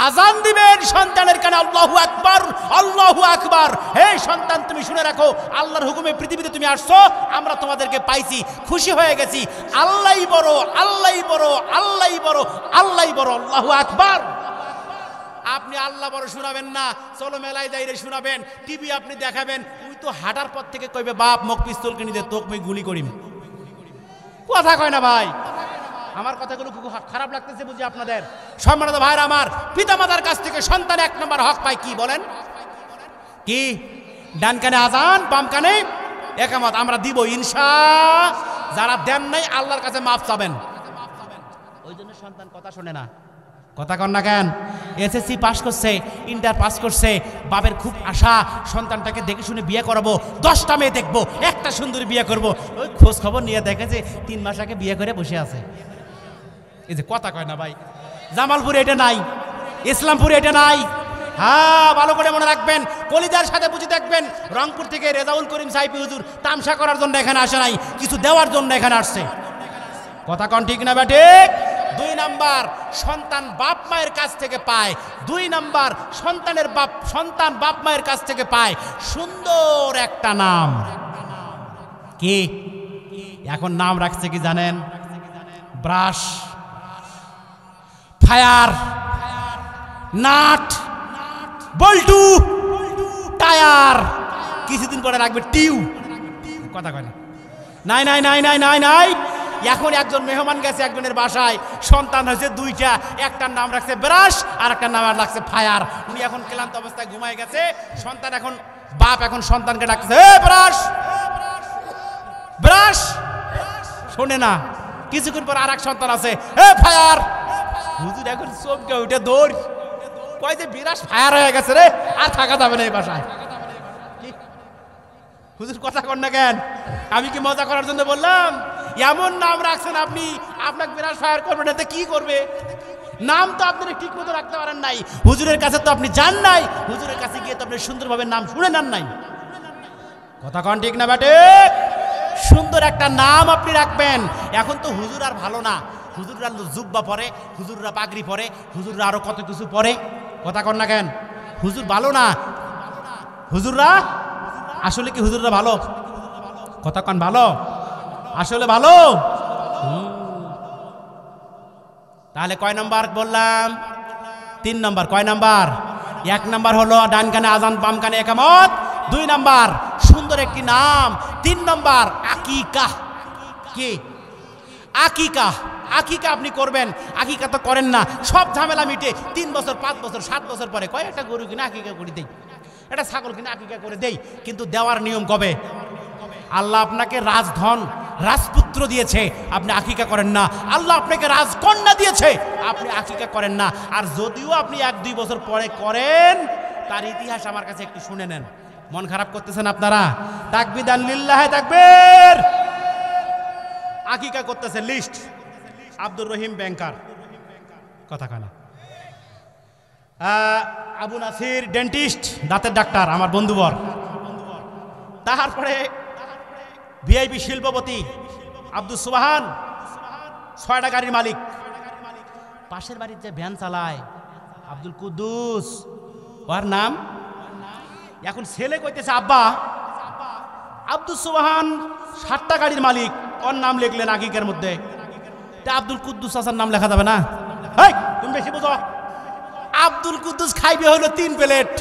আজান দিবেন সন্তানের কানে, আল্লাহু আকবার, আল্লাহু আকবার। হে সন্তান, তুমি শুনে রাখো, আল্লাহর হুকুমে পৃথিবীতে তুমি আসছো, আমরা তোমাদেরকে পাইছি, খুশি হয়ে গেছি। আল্লাহই বড়, আল্লাহই বড়, আল্লাহই বড়, আল্লাহই বড়, আল্লাহু আকবার। আপনি আল্লাহ বড় শোনাবেন না, চলো মেলায় যাইরে শোনাবেন, টিভি আপনি দেখাবেন, ওই তো হাঁটার পর থেকে কইবে বাপ মুখ পিস্তল কিনে দে, তোকে মই গুলি করিম। কথা কয় না ভাই? আমার কথাগুলো খুব খারাপ লাগতেছে বুঝি আপনাদের? সম্মানিত ভাইরা আমার, পিতামাতার কাছ থেকে সন্তান 1 নম্বর হক পায় কি বলেন? কি? ডান কানে আজান, বাম কানে ইকামত। আমরা দিব ইনশাআল্লাহ। যারা দেন নাই আল্লাহর কাছে মাফ চাবেন। ওই জন্য সন্তান কথা শোনে না। কথা কন না কেন? SSC পাস করছে, ইন্টার পাস করছে, বাপের খুব আশা সন্তানটাকে দেখে শুনে বিয়ে করাবো, 10টা মেয়ে দেখবো, একটা সুন্দরী বিয়ে করব। ওই খোঁজ খবর নিয়ে দেখে যে 3 মাস আগে বিয়ে করে বসে আছে। এই যে কথা কয় না ভাই? জামালপুরে এটা নাই, ইসলামপুরে এটা নাই। হ্যাঁ, ভালো করে মনে রাখবেন, কলিদার সাথে বুঝে দেখবেন, রংপুর থেকে রেজাউল করিম সাইফি হুজুর তামসা করার জন্য এখানে আসে নাই, কিছু দেওয়ার জন্য এখানে আসছে। কথা কন ঠিক না বেঠিক? 2 নাম্বার সন্তান বাপ মায়ের কাছ থেকে পায়। 2 নাম্বার সন্তান বাপ মায়ের কাছ থেকে পায় সুন্দর একটা নাম। কি? এখন নাম রাখছে কি জানেন? ব্রাশ, ফায়ার, নাট, বল্টু, টায়ার, কিছুদিন পরে রাখবে টিউ। কথা কয় না? নাই নাই নাই নাই নাই নাই। এখন একজন মেহমান গেছে একজনের বাসায়, সন্তান হয়েছে দুইটা, একটার নাম রাখছে ব্রাশ আর একটার নাম রাখছে ফায়ার। উনি এখন ক্লান্ত অবস্থায় ঘুমায় গেছে। সন্তান এখন, বাপ এখন সন্তানকে ডাকছে, এ ব্রাশ ব্রাশ, শোনে না। কিছুক্ষণ পর আর এক সন্তান আছে, এ ফায়ার। হুজুর এখন চমকে উঠে দৌড়, কয় যে বিরাস ফায়ার হয়ে গেছে রে, আর থাকা যাবে না এই বাসায়। হুজুর কথা কর না কেন? আমি কি মজা করার জন্য বললাম? এমন নাম রাখছেন আপনি, আপনাকে বিরাস ফায়ার করবে না, কি করবে? নাম তো আপনি ঠিক মতো রাখতে পারেন নাই। হুজুরের কাছে তো আপনি যান নাই, হুজুরের কাছে গিয়ে তো আপনি সুন্দরভাবে নাম শুনে নেন নাই। কথা কন ঠিক না বেটে? সুন্দর একটা নাম আপনি রাখবেন। এখন তো হুজুর আর ভালো না, হুজুররা জুব্বা পরে, হুজুররা পাগড়ি পরে, হুজুররা আরো কত কিছু পরে। কথা কন না কেন? হুজুর ভালো না। হুজুররা আসলে কি হুজুররা ভালো? কথা কন ভালো? আসলে ভালো? তাহলে কয় নাম্বার বললাম? 3 নাম্বার। কয় নাম্বার? 1 নাম্বার হলো ডান কানে আজান, বাম কানে একামত। 2 নাম্বার সুন্দর একটি নাম। 3 নাম্বার আকিকাহ। কি আকিকা? আকিকা আপনি করবেন। আকিকা তো করেন না, সব ঝামেলা মিটে 3 বছর 5 বছর 7 বছর পরে কয় একটা গরু কিনে আকিকা করে দেই, একটা ছাগল কিনে আকিকা করে দেই। কিন্তু দেওয়ার নিয়ম কবে? আল্লাহ আপনাকে রাজধন, রাজপুত্র দিয়েছে, আপনি আকিকা করেন না। আল্লাহ আপনাকে রাজকন্যা দিয়েছে, আপনি আকিকা করেন না। আর যদিও আপনি 1-2 বছর পরে করেন, তার ইতিহাস আমার কাছে একটু শুনে নেন। মন খারাপ করতেছেন আপনারা? তাকবীর লিল্লাহ, তাকবীর। আকিকা করতেছে লিস্ট আব্দুর রহিম ব্যাংকার। কথা কানা। আবু নাসির ডেন্টিস্ট, দাঁতের ডাক্তার, আমার বন্ধুবর। তারপরে ভিআইপি শিল্পপতি আব্দুল সুবহান, 6টা গাড়ির মালিক। পাশের বাড়ির যে ভ্যান চালায় আব্দুল কুদ্দুস, ওর নাম। এখন ছেলে কইতেছে, আব্বা আব্দুল সুবহান 7টা গাড়ির মালিক, ওর নাম লিখলেন আকিকার মধ্যে, তা আব্দুল কুদ্দুস চাচার নাম লেখা যাবে না? এই তুমি বেশি বুঝো। আব্দুল কুদ্দুস খাইবে হলো 3 প্লেট,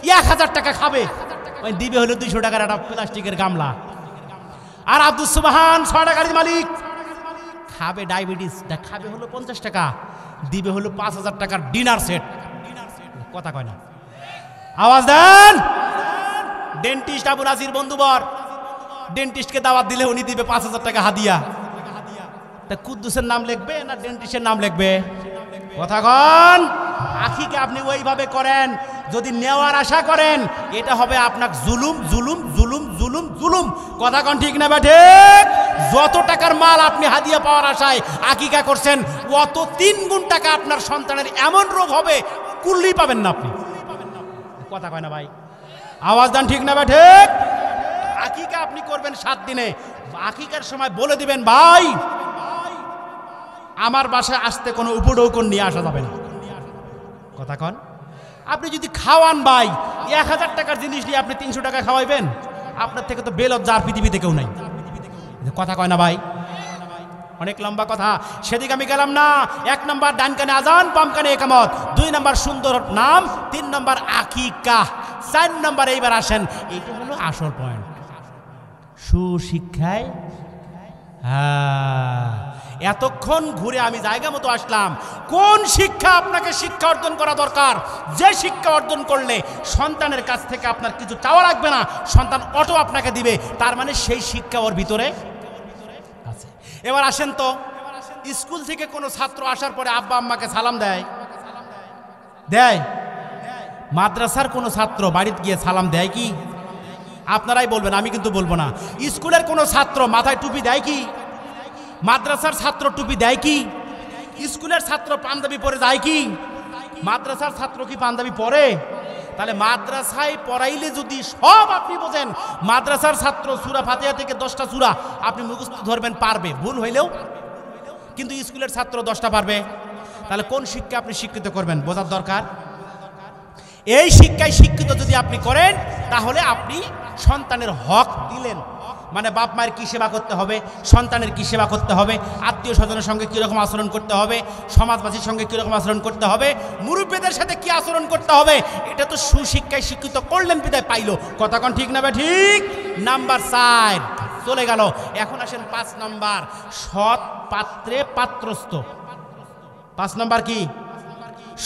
1000 টাকা খাবে, ওই দিবে হলো 200 টাকার একটা প্লাস্টিকের গামলা। আর আব্দুল সুবহান 6টা গাড়ির মালিক, খাবে ডায়াবেটিস, খাবে হলো 50 টাকা, দিবে হলো 5000 টাকার ডিনার সেট। কথা কয় না? আওয়াজ দেন। ডেন্টিস্ট আবু নাসির বন্ধুবর, ডেন্টিস্টকে দাওয়াত দিলে উনি দিবে 5000 টাকা হাদিয়া। তা কুদ্দুসের নাম লিখবে না ডেন্টিস্টের নাম লিখবে? কথা কন। আখিকে আপনি ওইভাবে করেন, যদি নেওয়ার আশা করেন, এটা হবে আপনার জুলুম জুলুম জুলুম জুলুম জুলুম। কথা কন ঠিক না ঠিক? যত টাকার মাল আপনি হাদিয়া পাওয়ার আশায় আকিকা করছেন, অত 3 গুণ টাকা আপনার সন্তানের এমন রোগ হবে, কুল্লি পাবেন না আপনি। কথা কয় না ভাই? আওয়াজ দেন ঠিক না ঠিক? আকিকা আপনি করবেন 7 দিনে। আকিকার সময় বলে দিবেন, ভাই আমার বাসায় আসতে কোনো উপঢৌকন নিয়ে আসা যাবে না। কথা কন। আপনি যদি খাওয়ান ভাই, 1000 টাকার জিনিস নিয়ে আপনি 300 টাকা খাওয়াইবেন, আপনার থেকে তো বেলজ্জা আর পৃথিবীতে কেউ নাই। কথা কয় না ভাই? অনেক লম্বা কথা, সেদিকে আমি গেলাম না। 1 নাম্বার ডান কানে আজান, বাম কানে একামত। 2 নাম্বার সুন্দর নাম। 3 নাম্বার আকিকা। 4 নাম্বার এইবার আসেন, এইটা হলো আসল পয়েন্ট, সুশিক্ষায়। এতক্ষণ ঘুরে আমি জায়গা মতো আসলাম। কোন শিক্ষা আপনাকে শিক্ষা অর্জন করা দরকার, যে শিক্ষা অর্জন করলে সন্তানের কাছ থেকে আপনার কিছু চাওয়া লাগবে না, সন্তান অটো আপনাকে দিবে, তার মানে সেই শিক্ষা ওর ভিতরে আছে। এবার আসেন তো, স্কুল থেকে কোনো ছাত্র আসার পরে আব্বা আম্মাকে সালাম দেয়? দেয়? মাদ্রাসার কোনো ছাত্র বাড়িতে গিয়ে সালাম দেয় কি? আপনারাই বলবেন, আমি কিন্তু বলবো না। স্কুলের কোনো ছাত্র মাথায় টুপি দেয় কি? মাদ্রাসার ছাত্র টুপি দেয় কি? স্কুলের ছাত্র পাঞ্জাবি পরে যায় কি? মাদ্রাসার ছাত্র কি পাঞ্জাবি পরে? তাহলে মাদ্রাসায় পড়াইলে যদি সব আপনি বোঝেন, মাদ্রাসার ছাত্র সূরা ফাতিহা থেকে 10টা সূরা আপনি মুখস্থ ধরবেন, পারবে ভুল হইলেও। কিন্তু স্কুলের ছাত্র 10টা পারবে। তাহলে কোন শিক্ষা আপনি শিক্ষিত করবেন, বোঝার দরকার। এই শিক্ষায় শিক্ষিত যদি আপনি করেন, তাহলে আপনি সন্তানের হক দিলেন। মানে বাপ মায়ের কী সেবা করতে হবে, সন্তানের কী সেবা করতে হবে, আত্মীয় স্বজনের সঙ্গে কীরকম আচরণ করতে হবে, সমাজবাসীর সঙ্গে কীরকম আচরণ করতে হবে, মুরব্বীদের সাথে কী আচরণ করতে হবে, এটা তো সুশিক্ষায় শিক্ষিত করলেন বিদায় পাইলো। কথা কোন ঠিক না বে ঠিক? নাম্বার 4 চলে গেল। এখন আসেন 5 নম্বর, সৎ পাত্রে পাত্রস্থ। 5 নম্বর কি?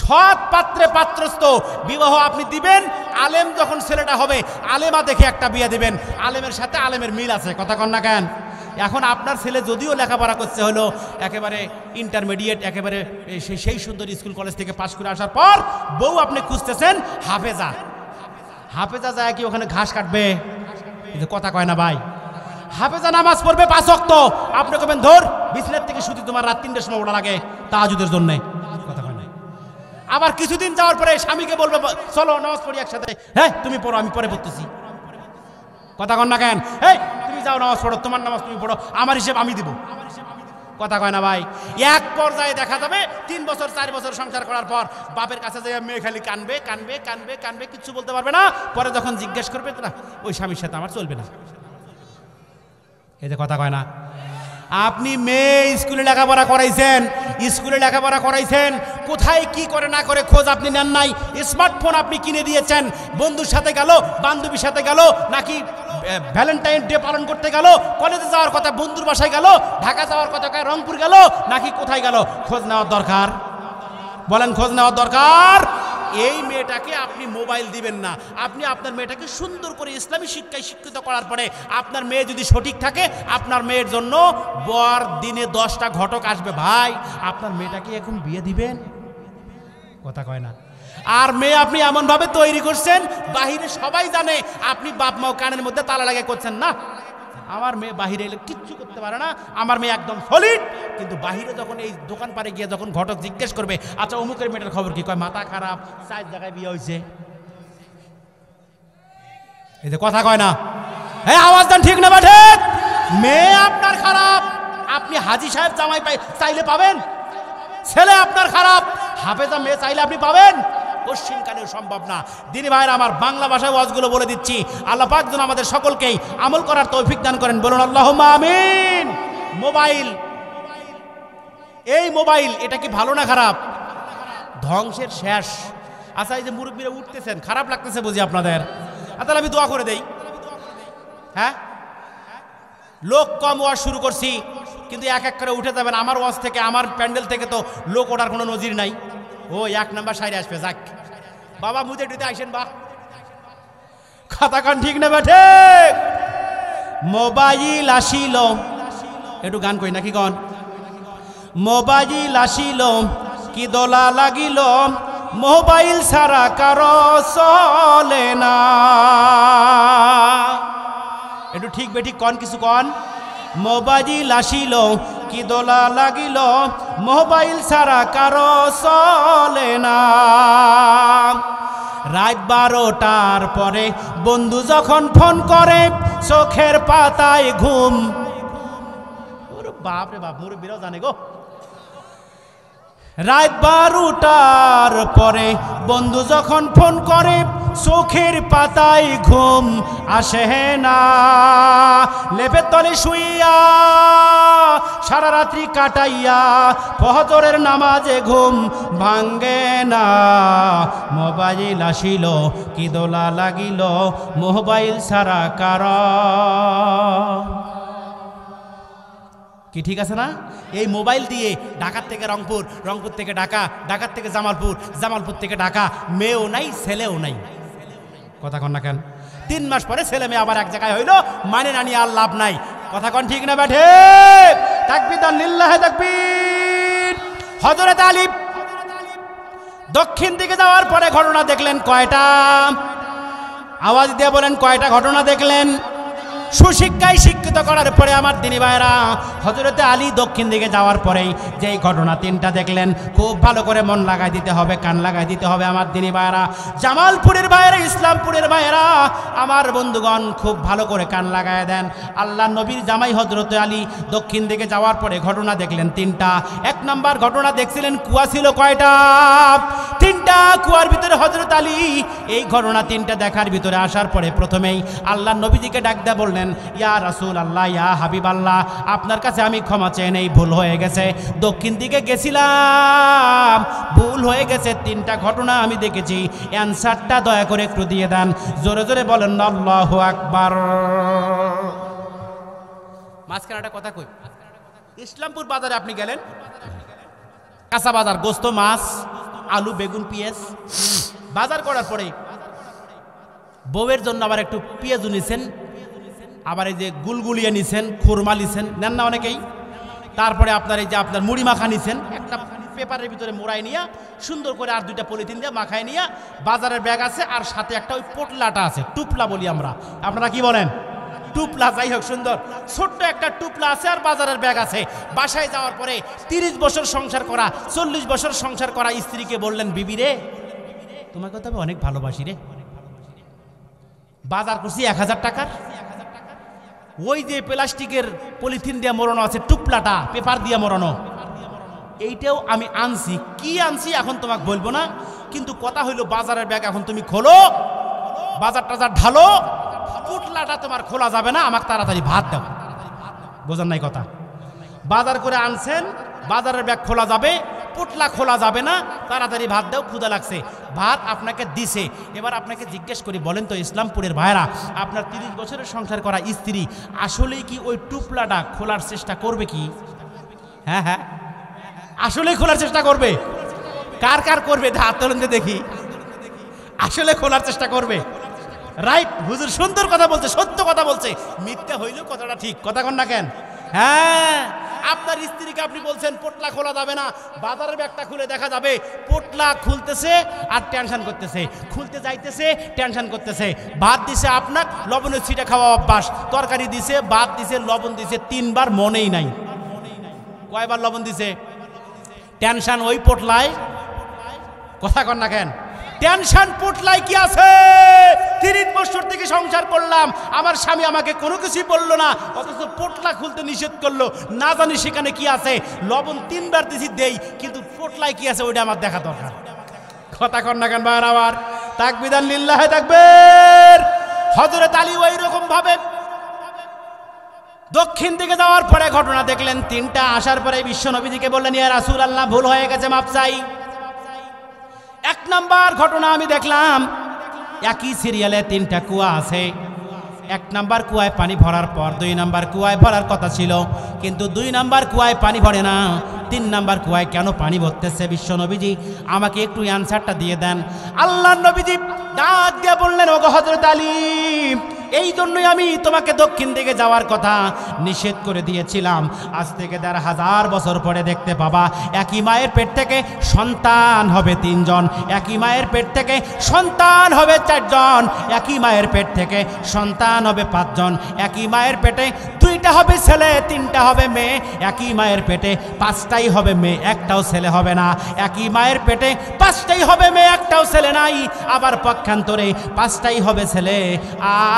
সৎ পাত্রে পাত্রস্থ। বিবাহ আপনি দিবেন, আলেম যখন ছেলেটা হবে আলেমা দেখে একটা বিয়ে দিবেন, আলেমের সাথে আলেমের মিল আছে। কথা কন না কেন? এখন আপনার ছেলে যদিও লেখাপড়া করতে হলো একেবারে ইন্টারমিডিয়েট, একেবারে সেই সুন্দর স্কুল কলেজ থেকে পাশ করে আসার পর বউ আপনি খুঁজতেছেন হাফেজা। হাফেজা যায় কি ওখানে ঘাস কাটবে? কথা কয় না ভাই। হাফেজা নামাজ পড়বে 5 ওয়াক্ত, আপনি কবেন ধর বিছানার থেকে শুধু তোমার রাত 3টার সময় ওঠা লাগে তাহাজ্জুদের জন্য। কথা কয় না। আবার কিছুদিন যাওয়ার পরে স্বামীকে বলবে চলো নামাজ পড়ি একসাথে। হ্যাঁ তুমি পড়ো, আমি পরে পড়তেছি। কথা কন না কেন? এই তুমি যাও নামাজ পড়ো, তোমার নামাজ তুমি পড়ো, আমার হিসেব আমি দিব। কথা কয় না ভাই। এক পর্যায়ে দেখা যাবে 3 বছর 4 বছর সংসার করার পর বাপের কাছে যে মেয়ে খালি কানবে কানবে কানবে কানবে, কিচ্ছু বলতে পারবে না। পরে যখন জিজ্ঞেস করবে না, ওই স্বামীর সাথে আমার চলবে না। এই যে কথা কয় না। আপনি মেয়ে স্কুলে লেখাপড়া করাইছেন, স্কুলে লেখাপড়া করাইছেন, কোথায় কি করে না করে খোঁজ আপনি নেন নাই। স্মার্টফোন আপনি কিনে দিয়েছেন, বন্ধুর সাথে গেল, বান্ধবীর সাথে গেল, নাকি ভ্যালেন্টাইন ডে পালন করতে গেল, কলেজে যাওয়ার কথা বন্ধুর বাসায় গেল, ঢাকা যাওয়ার কথা রংপুর গেল, নাকি কোথায় গেল? খোঁজ নেওয়ার দরকার। বলেন খোঁজ নেওয়ার দরকার। এই মেয়েটাকে আপনি মোবাইল দিবেন না, আপনি আপনার মেয়েটাকে সুন্দর করে ইসলামী শিক্ষায় শিক্ষিত করার পরে আপনার মেয়ে যদি সঠিক থাকে, আপনার মেয়ের জন্য বর দিনে 10টা ঘটক আসবে। ভাই আপনার মেয়েটাকে এখন বিয়ে দিবেন? কথা কয় না। আর মেয়ে আপনি এমনভাবে তৈরি করছেন বাহিরে সবাই জানে, আপনি বাপ মাও কানের মধ্যে তালা লাগে করছেন না আমার মেয়ে বাহিরে এলে কিচ্ছু করতে পারে না, আমার মেয়ে একদম সলিড। কিন্তু বাহিরে যখন এই দোকান পারে গিয়ে যখন ঘটক জিজ্ঞেস করবে আচ্ছা অমুকের মেয়েটার খবর কি, কয় মাথা খারাপ, 4 জায়গায় বিয়ে হয়েছে। এই যে কথা কয় না। হ্যাঁ আওয়াজ দেন ঠিক না বাঠে? মেয়ে আপনার খারাপ, আপনি হাজী সাহেব জামাই চাইলে পাবেন? ছেলে আপনার খারাপ, হাফেজা মেয়ে চাইলে আপনি পাবেন? পশ্চিমকালেও সম্ভব না। দিনী ভাইরা আমার, বাংলা ভাষায় ওয়াজগুলো বলে দিচ্ছি। আল্লাহ পাক যেন আমাদের সকলকেই আমল করার তৌফিক দান করেন। বলুন আল্লাহুম্মা আমিন। মোবাইল, এই মোবাইল এটা কি ভালো না খারাপ? ধ্বংসের শেষ। আচ্ছা এই যে মুরব্বীরা উঠতেছেন, খারাপ লাগতেছে বুঝি আপনাদের? তাহলে আমি দোয়া করে দেই। হ্যাঁ লোক কম ওয়াজ শুরু করছি, কিন্তু এক এক করে উঠে যাবেন। আমার ওয়াজ থেকে, আমার প্যান্ডেল থেকে তো লোক ওঠার কোনো নজির নাই। ও 1 নাম্বার সাইডে আসবে। যাক বাবা মুদে টুতে আইসেন বা কথা কান ঠিক না বেঠে? মোবাইল আসিল, একটু গান কই নাকি গন? মোবাইল আসিল কি দোলা লাগিল, মোবাইল ছাড়া কারো চলে না। একটু ঠিক বেঠিক কন, কিছু কন। মোবাইল আসিল কি দোলা লাগিল, মোবাইল ছাড়া কারো চলে না। রাত 12টার পরে বন্ধু যখন ফোন করে, চোখের পাতায় ঘুম। ওরে বাপ রে বাপ, মুরব্বীরাও জানে গো। রাত 12টার পরে বন্ধু যখন ফোন করে, চোখের পাতায় ঘুম আসে না। লেপের তলে শুইয়া সারা রাত্রি কাটাইয়া ফজরের নামাজে ঘুম ভাঙ্গে না। মোবাইল আসিল কি দোলা লাগিল, মোবাইল ছাড়া কারো কি ঠিক আছে না? এই মোবাইল দিয়ে ঢাকার থেকে রংপুর, রংপুর থেকে ঢাকা, ঢাকার থেকে জামালপুর, জামালপুর থেকে ঢাকা, মেয়েও নাই ছেলেও নাই। কথা কন না কেন? 3 মাস পরে ছেলে মেয়ে আবার এক জায়গায় হইল, মানে না নিয়ে আর লাভ নাই। কথা কন ঠিক না বেঠে? তাকবীর লিল্লাহ তাকবীর। হযরত আলী দক্ষিণ দিকে যাওয়ার পরে ঘটনা দেখলেন কয়টা? আওয়াজ দিয়ে বলেন কয়টা ঘটনা দেখলেন? সুশিক্ষায় শিক্ষিত করার পরে আমার দিনী ভাইরা, হযরতে আলী দক্ষিণ দিকে যাওয়ার পরেই যেই ঘটনা 3টা দেখলেন, খুব ভালো করে মন লাগাই দিতে হবে, কান লাগাই দিতে হবে আমার দিনী ভাইরা। জামালপুরের ভাইরা, ইসলামপুরের ভাইরা, আমার বন্ধুগণ খুব ভালো করে কান লাগাই দেন। আল্লাহ নবীর জামাই হযরতে আলী দক্ষিণ দিকে যাওয়ার পরে ঘটনা দেখলেন 3টা। 1 নাম্বার ঘটনা দেখছিলেন কুয়া ছিল কয়টা? তিনটা কুয়ার ভিতরে হযরত আলী এই ঘটনা তিনটা দেখার ভিতরে আসার পরে প্রথমেই আল্লাহ নবীজিকে ডাক দিয়ে বললেন, ইয়া রাসূলুল্লাহ, ইয়া হাবিবাল্লাহ, আপনার কাছে আমি ক্ষমা চেয়ে নেই, ভুল হয়ে গেছে, দক্ষিণ দিকে গেছিলাম, ভুল হয়ে গেছে, তিনটা ঘটনা আমি দেখেছি, অ্যানসারটা দয়া করে একটু দিয়ে দেন। জোরে জোরে বলেন আল্লাহু আকবার। মাঝখানে একটা কথা কই, ইসলামপুর বাজারে আপনি গেলেন, কাঁচা বাজার, গোস্ত, মাছ, আলু, বেগুন, পেঁয়াজ বাজার করার পরে বউয়ের জন্য আবার একটু পেঁয়াজু নিছেন, আবার এই যে গুলগুলিয়া নিছেন, খুরমা নিছেন, নেন না অনেকেই। তারপরে আপনার এই যে আপনার মুড়ি মাখা নিছেন, একটা পেপারের ভিতরে মোড়াই নিয়ে সুন্দর করে আর দুইটা পলিথিন দিয়ে মাখায় নিয়ে বাজারের ব্যাগ আছে, আর সাথে একটা ওই পোটলাটা আছে, টুপলা বলি আমরা, আপনারা কি বলেন? টুপলা, যাই হোক, সুন্দর ছোট্ট একটা টুপলা আছে, আর বাজারের ব্যাগ আছে। বাসায় যাওয়ার পরে 30 বছর সংসার করা, 40 বছর সংসার করা স্ত্রীকে বললেন, বিবি রে, তোমাকে তো আমি অনেক ভালোবাসি রে, বাজার করছি 1000 টাকার, ওই যে প্লাস্টিকের পলিথিন দিয়ে মোড়ানো আছে টুপলাটা, পেপার দিয়ে মোড়ানো, এইটাও আমি আনছি, কি আনছি এখন তোমাকে বলবো না, কিন্তু কথা হইলো বাজারের ব্যাগ এখন তুমি খোলো, বাজার টাজার ঢালো, পুটলাটা তোমার খোলা যাবে না, আমাকে তাড়াতাড়ি ভাত দাও। বোঝেন নাই কথা? বাজার করে আনছেন, বাজারের ব্যাগ খোলা যাবে, পুটলা খোলা যাবে না, তাড়াতাড়ি ভাত দাও, ক্ষুধা লাগছে। ভাত আপনাকে দিছে। এবার আপনাকে জিজ্ঞেস করি, বলেন তো ইসলামপুরের ভাইরা, আপনার 30 বছরের সংসার করা স্ত্রী আসলেই কি ওই টুপলাটা খোলার চেষ্টা করবে কি? হ্যাঁ হ্যাঁ, আসলেই খোলার চেষ্টা করবে? কার কার করবে হাত তোলেন দেখি। আসলে খোলার চেষ্টা করবে? রাইট, হুজুর সুন্দর কথা বলছে, সত্য কথা বলছে, মিথ্যা হইলেও কথাটা ঠিক, কথা কন না কেন? হ্যাঁ, আপনার স্ত্রীকে আপনি বলছেন পোটলা খোলা যাবে না, বাজারের ব্যাগটা খুলে দেখা যাবে পোটলা খুলতেছে আর টেনশন করতেছে, খুলতে যাইতেছে টেনশন করতেছে। ভাত দিছে আপনার, লবণের ছিটা খাওয়া অভ্যাস, তরকারি দিছে, ভাত দিছে, লবণ দিছে, 3 বার মনেই নাই। কয়বার লবণ দিছে? টেনশন ওই পোটলায়, কথা কন না কেন? টেনশন পোটলায় কি আছে? 30 বছর থেকে সংসার করলাম, আমার স্বামী আমাকে কোনো কিছুই বললো না, অথচ পোটলা খুলতে নিষেধ করলো, না জানি সেখানে কি আছে। লবণ 3 বার দিছি দেই, কিন্তু পোটলায় কি আছে ওইটা আমার দেখা দরকার। কথা কন না কেন ভাই আমার? তাকবীর লিল্লাহ তাকবীর। হযরত আলী ওই রকম ভাবে দক্ষিণ দিকে যাওয়ার পরে ঘটনা দেখলেন তিনটা। আসার পরে বিশ্ব নবীজিকে বললেন, ইয়া রাসূলুল্লাহ, ভুল হয়ে গেছে, মাপ চাই। 1 নাম্বার ঘটনা আমি দেখলাম, একই সিরিয়ালে 3টা কুয়া আছে। 1 নাম্বার কুয়ায় পানি ভরার পর 2 নাম্বার কুয়ায় ভরার কথা ছিল, কিন্তু 2 নাম্বার কুয়ায় পানি ভরে না। 3 নাম্বার কুয়ায় কেন পানি ভরতেছে? বিশ্ব নবীজি আমাকে একটু অ্যানসারটা দিয়ে দেন। আল্লাহর নবীজি ডাক দিয়ে বললেন, ওগো হযরত আলী, এই জন্যই আমি তোমাকে দক্ষিণ দিকে যাওয়ার কথা নিষেধ করে দিয়েছিলাম। আজ থেকে 1000 বছর পরে দেখতে পাবা একই মায়ের পেট থেকে সন্তান হবে 3 জন, একই মায়ের পেট থেকে সন্তান হবে 4 জন, একই মায়ের পেট থেকে সন্তান হবে 5 জন, একই মায়ের পেটে 2টা হবে ছেলে, 3টা হবে মেয়ে, একই মায়ের পেটে 5টাই হবে মেয়ে, একটাও ছেলে হবে না, একই মায়ের পেটে 5টাই হবে মেয়ে, একটাও ছেলে নাই, আবার পক্ষান্তরে 5টাই হবে ছেলে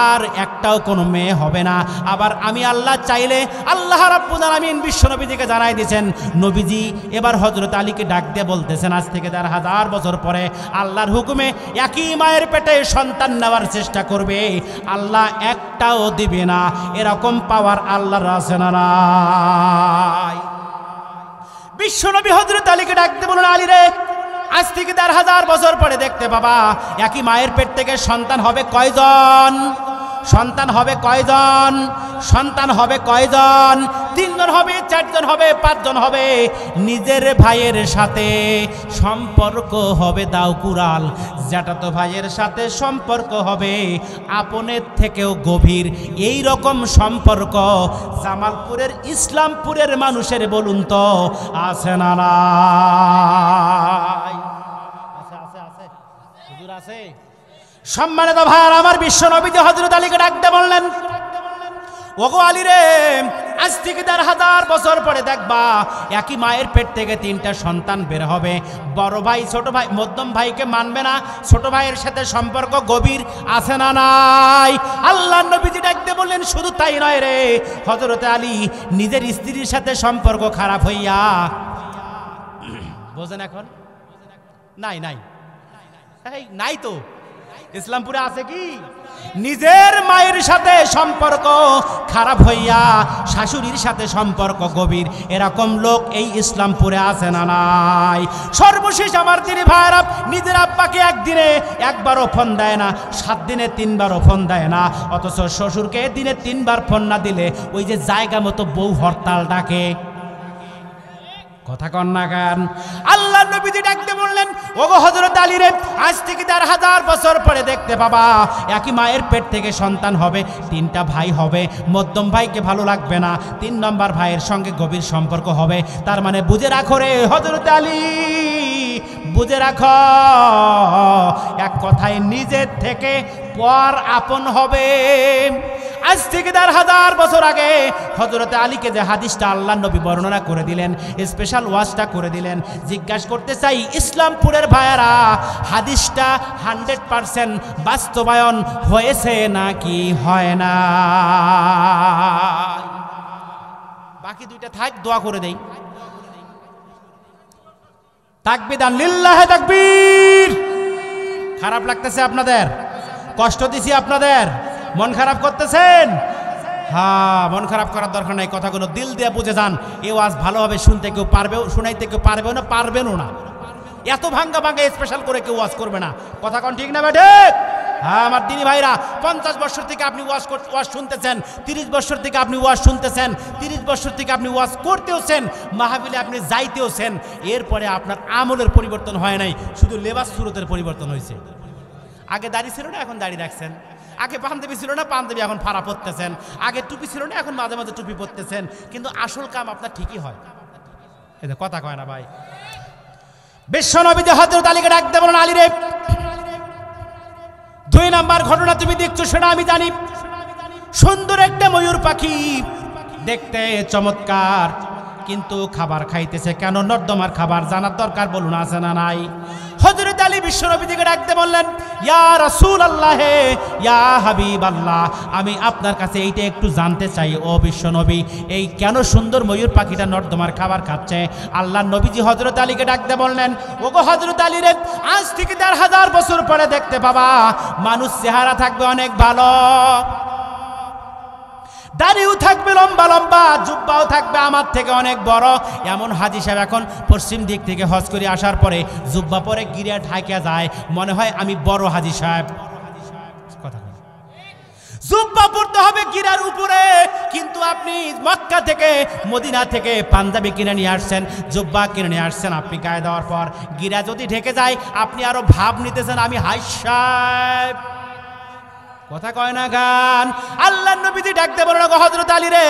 আর একটাও কোনো মেয়ে হবে না। আবার আমি আল্লাহ চাইলে, আল্লাহ রাব্বুল আলামিন বিশ্ব নবীজিকে জানাই দিয়েছেন। নবীজি এবার হযরত আলীকে ডাক দিয়ে বলতেছেন, আজ থেকে 1000 বছর পরে আল্লাহর হুকুমে একই মায়ের পেটে সন্তান নেওয়ার চেষ্টা করবে, আল্লাহ একটাও দিবে না। এরকম পাওয়ার আল্লাহর আছে না নাই? বিশ্ব নবী হযরত আলীকে ডাক দিয়ে বললেন, আলী রে, আজ থেকে 1000 বছর পরে দেখতে পাবা একই মায়ের পেট থেকে সন্তান হবে কয়জন? সন্তান হবে কয়জন? সন্তান হবে কয়জন? 3 জন হবে, 4 জন হবে, 5 জন হবে। নিজের ভাইয়ের সাথে সম্পর্ক হবে দাও কুরাল, জ্যাঠাতো ভাইয়ের সাথে সম্পর্ক হবে আপনের থেকেও গভীর। এই রকম সম্পর্ক জামালপুরের, ইসলামপুরের মানুষের বলুন তো আছে না নাই? আছে আছে হুজুর আছে। সম্মানিত ভাইরা আমার, বিশ্ব নবীজি হযরত আলীকে ডাক দিয়ে বললেন, ওগো আলী রে, আজ থেকে 1000 বছর পরে দেখবা একই মায়ের পেট থেকে 3টা সন্তান বের হবে। বড় ভাই ছোট ভাই, মধ্যম ভাইকে মানবে না, ছোট ভাইয়ের সাথে সম্পর্ক গভীর আছে না নাই? আল্লাহ নবীজি ডাক দিয়ে বললেন, শুধু তাই নয় রে হযরত আলী, নিজের স্ত্রীর সাথে সম্পর্ক খারাপ হইয়া, বোঝেন এখন, নাই নাই নাই তো, ইসলামপুরে আছে কি? নিজের মায়ের সাথে সম্পর্ক খারাপ হইয়া শাশুড়ির সাথে সম্পর্ক গভীর, এরকম লোক এই ইসলামপুরে আছে না নাই? সর্বশেষ আমার তিনি ভাইরা, নিজের আব্বাকে একদিনে একবারও ফোন দেয় না, 7 দিনে 3বারও ফোন দেয় না, অথচ শ্বশুরকে দিনে 3বার ফোন না দিলে ওই যে জায়গা মতো বউ হরতাল ডাকে। কথা কন না গান। আল্লাহ নবীজি ডাকতে বললেন, ওগো হযরত আলী রে, আজ থেকে 1000 বছর পরে দেখতে পাবা একই মায়ের পেট থেকে সন্তান হবে, 3টা ভাই হবে, মধ্যম ভাইকে ভালো লাগবে না, 3 নম্বর ভাইয়ের সঙ্গে গভীর সম্পর্ক হবে। তার মানে বুঝে রাখো রে হযরত আলী, বুঝে রাখো, এক কথায় নিজের থেকে পর আপন হবে। আজ থেকে 1000 বছর আগে হযরত আলীকে যে হাদিসটা আল্লাহ নবী বর্ণনা করে দিলেন, স্পেশাল ওয়াজটা করে দিলেন, জিজ্ঞাসা করতে চাই ইসলামপুরের ভাইয়ারা, হাদিসটা 100% বাস্তবায়ন হয়েছে নাকি হয় না? বাকি 2টা থাক, দোয়া করে দেই। তাকবীর লিল্লাহি তাকবীর। খারাপ লাগতেছে আপনাদের? কষ্ট দিছি আপনাদের? মন খারাপ করতেছেন? হ্যাঁ, মন খারাপ করার দরকার নাই, কথাগুলো দিল দিয়ে বুঝে যান। এই ওয়াজ ভালোভাবে শুনতে কেউ পারবেও, শুনাইতে কেউ পারবেও না, পারবেনও না। এত ভাঙ্গা ভাঙ্গা স্পেশাল করে কেউ ওয়াজ করবে না। কথা কোন ঠিক না বেঠে? হ্যাঁ আমার দিনী ভাইরা, 50 বছর থেকে আপনি ওয়াজ শুনতেছেন, 30 বছর থেকে আপনি ওয়াজ শুনতেছেন, 30 বছর থেকে আপনি ওয়াজ করতেওছেন, মাহফিলে আপনি যাইতেওছেন, এরপরে আপনার আমলের পরিবর্তন হয় নাই, শুধু লেবাস সুরতের পরিবর্তন হয়েছে। আগে দাড়ি ছিল না, এখন দাড়ি রাখছেন। আগে পাঞ্জাবি ছিল না, পাঞ্জাবি এখন ফাড়া পরতেছেন। আগে টুপি ছিল না, এখন মাঝে মাঝে টুপি পরতেছেন, কিন্তু আসল কাম আপনার ঠিকই হয়। এটা কথা কয় না ভাই। বিশ্বনবী হযরত আলীকে ডাকতে বলেন, আলী রে, 2 নম্বর ঘটনা তুমি দেখছো সেটা আমি জানি। সুন্দর একটা ময়ূর পাখি, দেখতে চমৎকার, কিন্তু খাবার খাইতেছে কেন? নর্দমার খাবার, জানার দরকার বলুন আছে না নাই? হযরত আলী বিশ্বনবীকে ডাকতে বললেন, ইয়া রাসূলুল্লাহ, ইয়া হাবিবাল্লাহ, আমি আপনার কাছে এইটা একটু জানতে চাই ও বিশ্বনবী, এই কেন সুন্দর ময়ূর পাখিটা নর্দমার খাবার খাচ্ছে? আল্লাহ নবীজি হযরত আলীকে ডাকতে বললেন, ওগো হযরত আলী রে, আজ থেকে 1000 বছর পরে দেখতে পাবা মানুষ চেহারা থাকবে অনেক ভালো, দাড়িও থাকবে লম্বা লম্বা, জুব্বাও থাকবে আমার থেকে অনেক বড়। এমন হাজী সাহেব এখন পশ্চিম দিক থেকে হজ করে আসার পরে জুব্বা পরে গিরে ঢাকা যায়, মনে হয় আমি বড় হাজী সাহেব। কথা বল, জুব্বা পড়তে হবে গিরার উপরে, কিন্তু আপনি মক্কা থেকে মদিনা থেকে পাঞ্জাবি কিনে নিয়ে আসছেন, জুব্বা কিনে নিয়ে আসছেন, আপনি গায়ে দেওয়ার পর গিরা যদি ঢেকে যায়, আপনি আরো ভাব নিতেছেন আমি হাজী সাহেব। কথা কয় না গান। আল্লাহ নবীজি ডাকতে বলেন, হযরত আলী রে,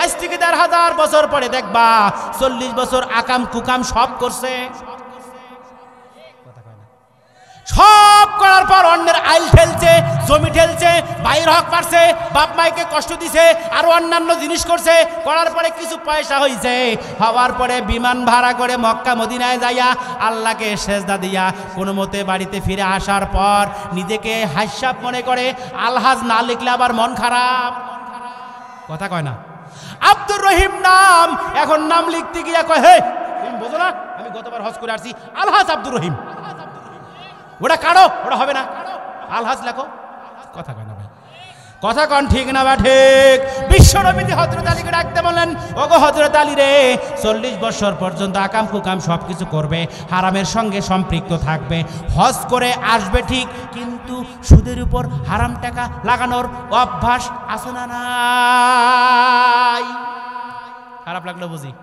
আজ থেকে 1000 বছর পরে দেখবা 40 বছর আকাম কুকাম সব করছে, সব করার পর অন্যের আইল ঠেলছে, জমি ঠেলছে, ভাইয়ের হক মারছে, বাপ মাইকে কষ্ট দিছে, আর অন্যান্য জিনিস করছে, করার পরে কিছু পয়সা হয়েছে, হওয়ার পরে বিমান ভাড়া করে মক্কা মদিনায় যাইয়া আল্লাহকে সেজদা দিয়া কোনো মতে বাড়িতে ফিরে আসার পর নিজেকে হাস্যাপ মনে করে, আলহাজ না লিখলে আবার মন খারাপ। কথা কয় না? আব্দুর রহিম নাম, এখন নাম লিখতে গিয়া কয়, হে তুমি বোঝো না আমি গতবার হজ করে আসছি, আলহাজ আব্দুর রহিম। ওটা কাড়ো, ওটা হবে না, আলহাজ লেখো। কথা কয় না ভাই? কথা কন ঠিক না বা ঠিক? বিশ্বনবী হযরত আলীকে ডাকতে বললেন, ওগো হযরত আলী রে, 40 বছর পর্যন্ত আকাম কুকাম সব কিছু করবে, হারামের সঙ্গে সম্পৃক্ত থাকবে, হজ করে আসবে ঠিক, কিন্তু সুদের উপর হারাম টাকা লাগানোর অভ্যাস আছে না নাই? খারাপ লাগলো বুঝি?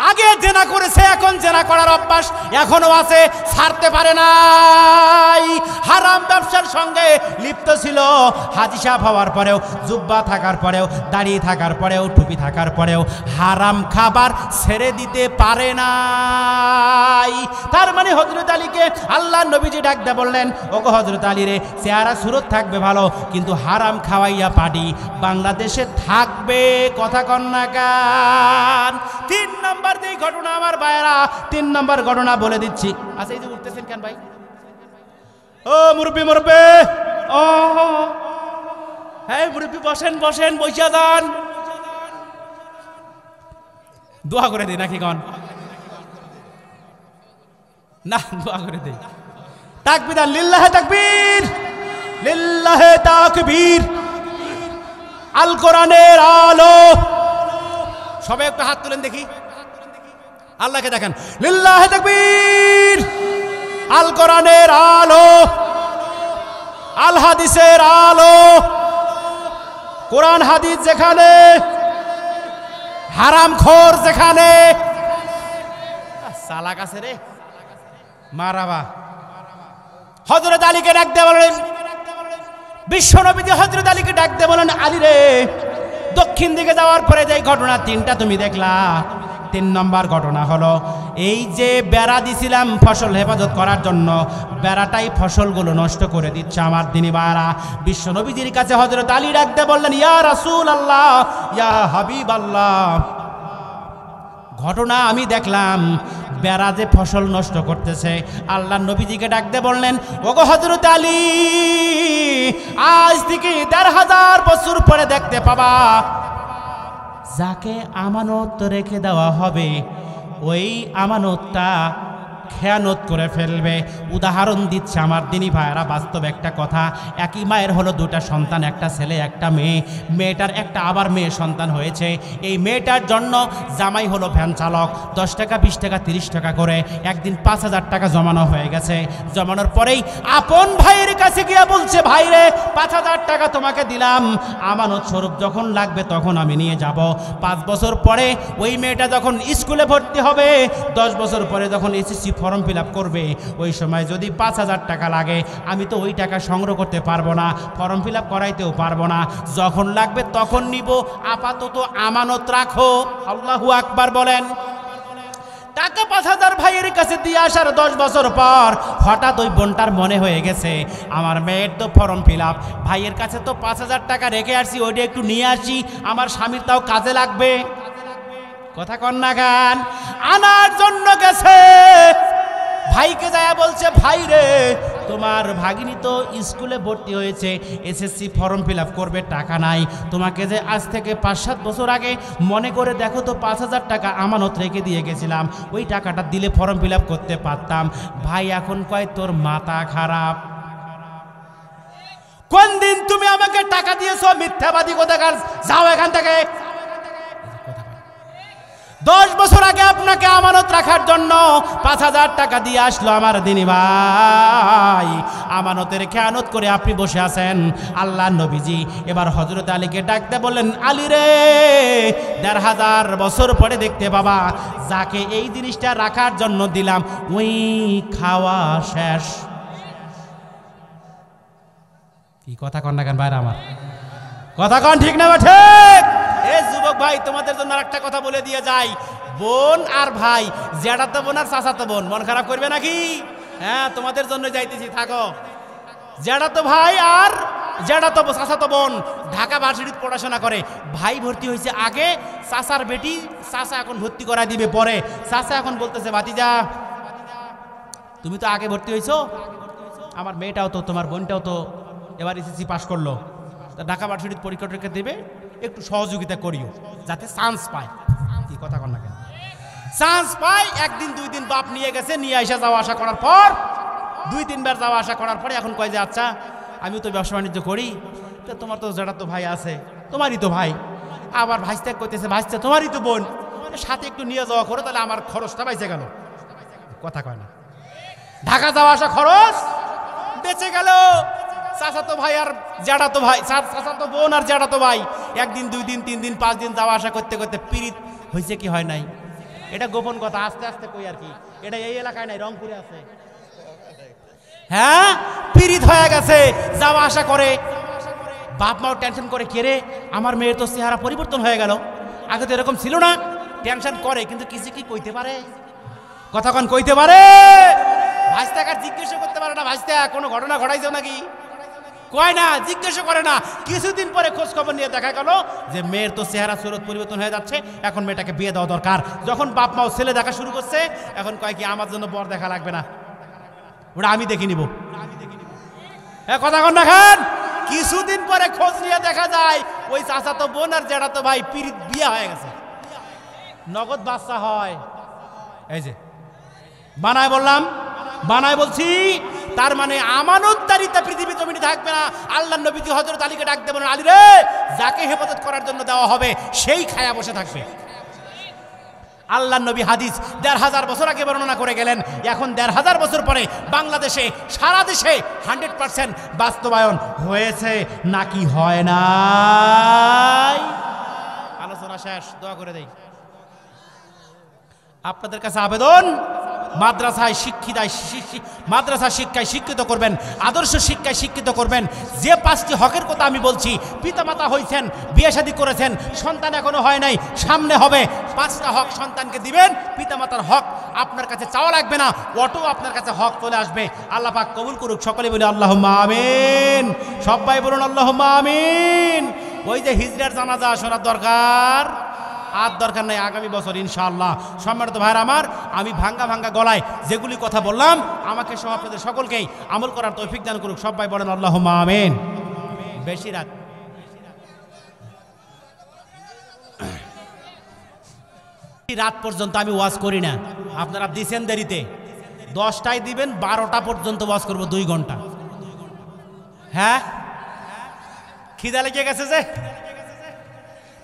আগে জেনা করেছে, এখন জেনা করার অভ্যাস এখনো আছে, ছাড়তে পারে নাই। হারাম ব্যবসার সঙ্গে লিপ্ত ছিল, হাজী সাহেব হওয়ার পরেও, জুব্বা থাকার পরেও, দাড়ি থাকার পরেও, টুপি থাকার পরেও হারাম খাবার ছেড়ে দিতে পারে নাই। তার মানে হযরত আলীকে আল্লাহ নবীজি ডাকতে বললেন, ওগো হযরত আলী রে, চেহারা সুরত থাকবে ভালো, কিন্তু হারাম খাওয়াইয়া পাডি বাংলাদেশে থাকবে। কথা কন না গান। 3 নম্বর যেই ঘটনা আমার ভাইরা, 3 নম্বর ঘটনা বলে দিচ্ছি। আচ্ছা এই যে উঠতেছেন কেন ভাই? ও মুরব্বি মুরব্বি, ও হ্যাঁ মুরব্বি, বসেন বসেন, বইসা যান, দোয়া করে দিই নাকি কন? না দোয়া করে দেই। তাকবীর, লিল্লাহে তাকবীর, লিল্লাহে তাকবীর। আল কোরআনের আলো। সবাই একটু হাত তুলেন দেখি, আল্লাহকে দেখেন। লিল্লাহে তাকবীর। আল কোরআনের আলো, আল হাদিসের আলো। কোরআন হাদিস যেখানে, হারামখোর যেখানে। সালাক আছে রে মারাবা। হযরত আলীকে ডাক দিয়ে বলেন, বিশ্বনবীজি হযরত আলীকে ডাক দিয়ে বলেন, আলী রে, দক্ষিণ দিকে যাওয়ার পরে যে ঘটনা তিনটা তুমি দেখলা, 3 নম্বর ঘটনা হলো এই যে বেড়া দিছিলাম ফসল হেফাজত করার জন্য, বেড়াটাই ফসলগুলো নষ্ট করে দিচ্ছে আমার দিনী ভাইরা। বিশ্বনবীজির কাছে হযরত আলী ডাক দিয়ে বললেন, ইয়া রাসূলুল্লাহ, ইয়া হাবিবাল্লাহ, ঘটনা আমি দেখলাম বেড়া যে ফসল নষ্ট করতেছে। আল্লাহ নবীজিকে ডাক দিয়ে বললেন, ওগো হযরত আলী, আজ থেকে ১৫০০ বছর পরে দেখতে পাবা যাকে আমানত রেখে দেওয়া হবে ওই আমানতটা খেয়ানত করে ফেলবে। উদাহরণ দিচ্ছে আমার দিনী ভাইয়েরা, বাস্তব একটা কথা। একই মায়ের হলো 2টা সন্তান, একটা ছেলে একটা মেয়ে। মেয়েটার একটা আবার মেয়ে সন্তান হয়েছে। এই মেয়েটার জন্য জামাই হলো ভ্যান চালক। 10 টাকা 20 টাকা 30 টাকা করে একদিন 5000 টাকা জমানো হয়ে গেছে। জমানোর পরেই আপন ভাইয়ের কাছে গিয়ে বলছে, ভাই রে, 5000 টাকা তোমাকে দিলাম, আমানত স্বরূপ যখন লাগবে তখন আমি নিয়ে যাব। 5 বছর পরে ওই মেয়েটা যখন স্কুলে ভর্তি হবে, 10 বছর পরে যখন এসএসসি ফর্ম ফিল আপ করবে, ওই সময় যদি 5000 টাকা লাগে, আমি তো ওই টাকা সংগ্রহ করতে পারবো না, ফর্ম ফিল আপ করাইতেও পারবো না। যখন লাগবে তখন নিব, আপাতত আমানত রাখো। আল্লাহু আকবার বলেন। টাকা 5000 ভাইয়ের কাছে দিয়ে আসার 10 বছর পর হঠাৎ ওই বোনটার মনে হয়ে গেছে, আমার মেয়ের তো ফর্ম ফিল আপ, ভাইয়ের কাছে তো 5000 টাকা রেখে আসছি, ওইটা একটু নিয়ে আসি, আমার স্বামীর তাও কাজে লাগবে। কথা কন না গান। আনার জন্য গেছে, ভাইকে যায় বলছে, ভাই রে, তোমার ভাগিনী তো স্কুলে ভর্তি হয়েছে, এসএসসি ফর্ম ফিল আপ করবে, টাকা নাই। তোমাকে যে আজ থেকে 5-7 বছর আগে মনে করে দেখো তো 5000 টাকা আমানত রেখে দিয়ে গেছিলাম, ওই টাকাটা দিলে ফর্ম ফিল আপ করতে পারতাম। ভাই এখন কয়, তোর মাথা খারাপ, কোন দিন তুমি আমাকে টাকা দিয়েছো? মিথ্যাবাদী কোথাকার, যাও এখান থেকে। 10 বছর আগে আপনাকে আমানত রাখার জন্য 5000 টাকা দিয়ে আসলো আমার দিনী ভাই, আমানতের খেয়ানত করে আপনি বসে আছেন। আল্লাহ নবীজি এবার হযরত আলীকে ডাকতে বললেন, আলী রে, ১৫০০ বছর পরে দেখতে বাবা যাকে এই জিনিসটা রাখার জন্য দিলাম, ওই খাওয়া শেষ। কি কথা কন না কেন ভাইরা আমার, কথা কন ঠিক না ঠিক? এ যুবক ভাই, তোমাদের জন্য আরেকটা কথা বলে দিয়ে যাই, বোন আর ভাই, জ্যাঠাতো বোন আর চাচাতো বোন, মন খারাপ করবে নাকি? হ্যাঁ, তোমাদের জন্য যাইতেছি, থাকো। জ্যাঠাতো ভাই আর জ্যাঠাতো চাচাতো বোন ঢাকা ভার্সিটিতে পড়াশোনা করে। ভাই ভর্তি হয়েছে আগে, চাচার বেটি, চাচা এখন ভর্তি করা দিবে পরে। চাচা এখন বলতেছে, ভাতিজা তুমি তো আগে ভর্তি হয়েছো, আমার মেয়েটাও তো, তোমার বোনটাও তো এবার এসএসসি পাস করলো, ঢাকা ভার্সিটিতে পরীক্ষা টরীক্ষা দেবে, একটু সহযোগিতা করিও যাতে চান্স পায়। কি কথা কন না কেন? চান্স পায়। 1 দিন 2 দিন বাপ নিয়ে গেছে, নিয়ে আসা যাওয়া আসা করার পর 2-3 বার যাওয়া আসা করার পরে এখন কয় যে, আচ্ছা আমিও তো ব্যবসা বাণিজ্য করি, তো তোমার তো যেটা তো ভাই আছে, তোমারই তো ভাই, আবার ভাইস্তা করতেছে, ভাইস্তা তোমারই তো বোন, সাথে একটু নিয়ে যাওয়া করো, তাহলে আমার খরচটা বেঁচে গেল। কথা কয় না, ঢাকা যাওয়া আসা খরচ বেঁচে গেল। চাচাতো ভাই আর জ্যাঠাতো ভাই, চাচাতো বোন আর জ্যাঠাতো ভাই 1 দিন 2 দিন 3 দিন 5 দিন যাওয়া আসা করতে করতে পীড়িত হয়েছে কি হয় নাই? এটা গোপন কথা, আস্তে আস্তে কই আর কি, এটা এই এলাকায় নাই, রংপুরে আছে। হ্যাঁ, পীড়িত হয়ে গেছে, যাওয়া আসা করে। বাপ মাও টেনশন করে, কে রে আমার মেয়ের তো চেহারা পরিবর্তন হয়ে গেল, আগে তো এরকম ছিল না। টেনশন করে, কিন্তু কিছু কি কইতে পারে? কথা কন কইতে পারে? ভাইস্তাকে জিজ্ঞাসা করতে পারে না, ভাইস্তা কোনো ঘটনা ঘটাইছো নাকি? কয় না, জিজ্ঞাসা করে না। কিছুদিন পরে খোঁজ খবর নিয়ে দেখা গেল যে মেয়ের তো চেহারা সুরত পরিবর্তন হয়ে যাচ্ছে, এখন মেয়েটাকে বিয়ে দেওয়া দরকার। যখন বাপ মাও ছেলে দেখা শুরু করছে, এখন কয় কি, আমার জন্য বর দেখা লাগবে না, ওটা আমি দেখে নিব। কথা কন না খান। কিছুদিন পরে খোঁজ নিয়ে দেখা যায় ওই চাচাতো বোন আর জ্যাঠাতো ভাই পীড়িত বিয়ে হয়ে গেছে, নগদ বাচ্চা হয়। এই যে বানায় বললাম, বানায় বলছি। তার মানে আমানতদারিতা পৃথিবী জমিনে থাকবে না। আল্লাহর নবী হযরত আলীকে ডাক দেবেন, আলী রে, যাকে হেফাজত করার জন্য দেওয়া হবে সেই খায়া বসে থাকবে। আল্লাহর নবী হাদিস ১৫০০ বছর আগে বর্ণনা করে গেলেন। এখন ১৫০০ বছর পরে বাংলাদেশে সারা দেশে 100% বাস্তবায়ন হয়েছে নাকি হয় নাই? আলোচনা শেষ, দোয়া করে দেই। আপনাদের কাছে আবেদন, মাদ্রাসায় মাদ্রাসা শিক্ষায় শিক্ষিত করবেন, আদর্শ শিক্ষায় শিক্ষিত করবেন। যে 5টি হকের কথা আমি বলছি, পিতামাতা হয়েছেন, বিয়ে শাদী করেছেন, সন্তান এখনো হয় নাই, সামনে হবে, 5টা হক সন্তানকে দিবেন। পিতামাতার হক আপনার কাছে চাওয়া লাগবে না, অটো আপনার কাছে হক চলে আসবে। আল্লাহ পাক কবুল করুক। সকলে বলি আল্লাহুম্মা আমিন। সবাই বলুন আল্লাহুম্মা আমিন। ওই যে হিজরার জানাজা শোনার দরকার আর দরকার নাই, আগামী বছর ইনশাআল্লাহ। সম্মানিত ভাইরা আমার, আমি ভাঙ্গা ভাঙ্গা গলায় যেগুলি কথা বললাম, আমাকে সহ আপনাদের সকলকেই আমল করার তৌফিক দান করুক। সবাই বলেন আল্লাহুম্মা আমিন। বেশি রাত পর্যন্ত আমি ওয়াজ করি না, আপনারা দিছেন দেরিতে। 10টায় দিবেন, 12টা পর্যন্ত ওয়াজ করব, 2 ঘন্টা। হ্যাঁ, খিদা লেগে গেছে যে?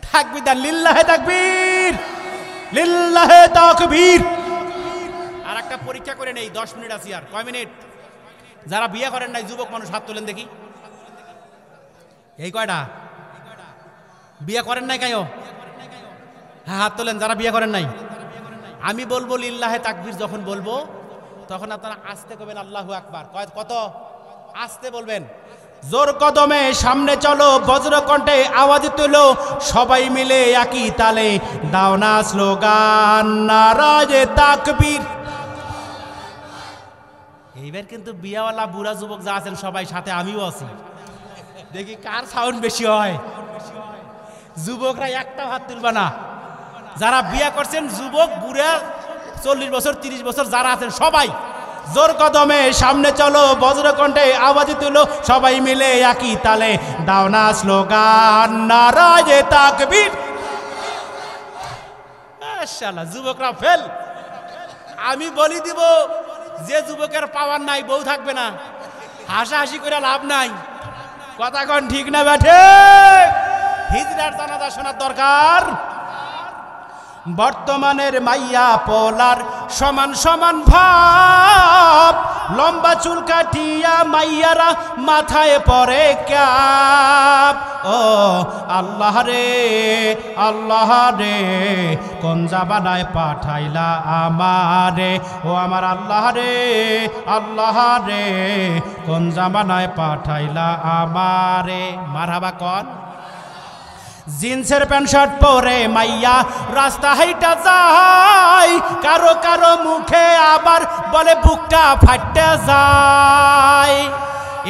তাকবীর দেন, লিল্লাহে তাকবীর, লিল্লাহে তাকবীর। আর একটা পরীক্ষা করে নেই, 10 মিনিট আছি। আর কয় মিনিট? যারা বিয়ে করেন নাই যুবক মানুষ হাত তোলেন দেখি। এই কয়টা বিয়ে করেন নাই? কায়ো হ্যাঁ, হাত তোলেন যারা বিয়ে করেন নাই। আমি বলবো লিল্লাহে তাকবীর, যখন বলবো তখন আপনারা আস্তে করবেন আল্লাহু আকবার। কত আস্তে বলবেন? জোর কদমে সামনে চলো, বজ্র কণ্ঠে আওয়াজ তুলো, সবাই মিলে একই তালে দাও না স্লোগান, নারায়ে তাকবীর। এইবার কিন্তু বিয়াওয়ালা বুড়া যুবক যা আছেন সবাই সাথে, আমিও আছি, দেখি কার সাউন্ড বেশি হয়। যুবকরা একটা হাত তুলবে না। যারা বিয়া করছেন, যুবক বুড়া 40 বছর 30 বছর যারা আছেন সবাই জোর কদমে সামনে চলো, বজ্র কণ্ঠে আওয়াজ তুলো, সবাই মিলে একই তালে দাও না স্লোগান, নারায়ে তাকবীর। মাশাআল্লাহ, যুবকরা ফেল। আমি বলি দিব, যে যুবকের পাওয়ার নাই বউ থাকবে না, হাসাহাসি করে লাভ নাই। কথা কোন ঠিক না বেঠে? হিজরার জানাজা শোনার দরকার। বর্তমানের মাইয়া পোলার সমান সমান ভাব, লম্বা চুল কাটিয়া মাইয়ারা মাথায় পরে ক্যাপ। ও আল্লাহ রে, আল্লাহ রে, কোন জামানায় পাঠাইলা আমারে। ও আমার আল্লাহ রে, আল্লাহ রে, কোন জামানায় পাঠাইলা আমারে। মারহাবা কন। জিন্সের প্যান্ট শার্ট পরে মাইয়া রাস্তা হাইটা যায়, কারো কারো মুখে আবার বলে বুকটা ফাটতে যায়।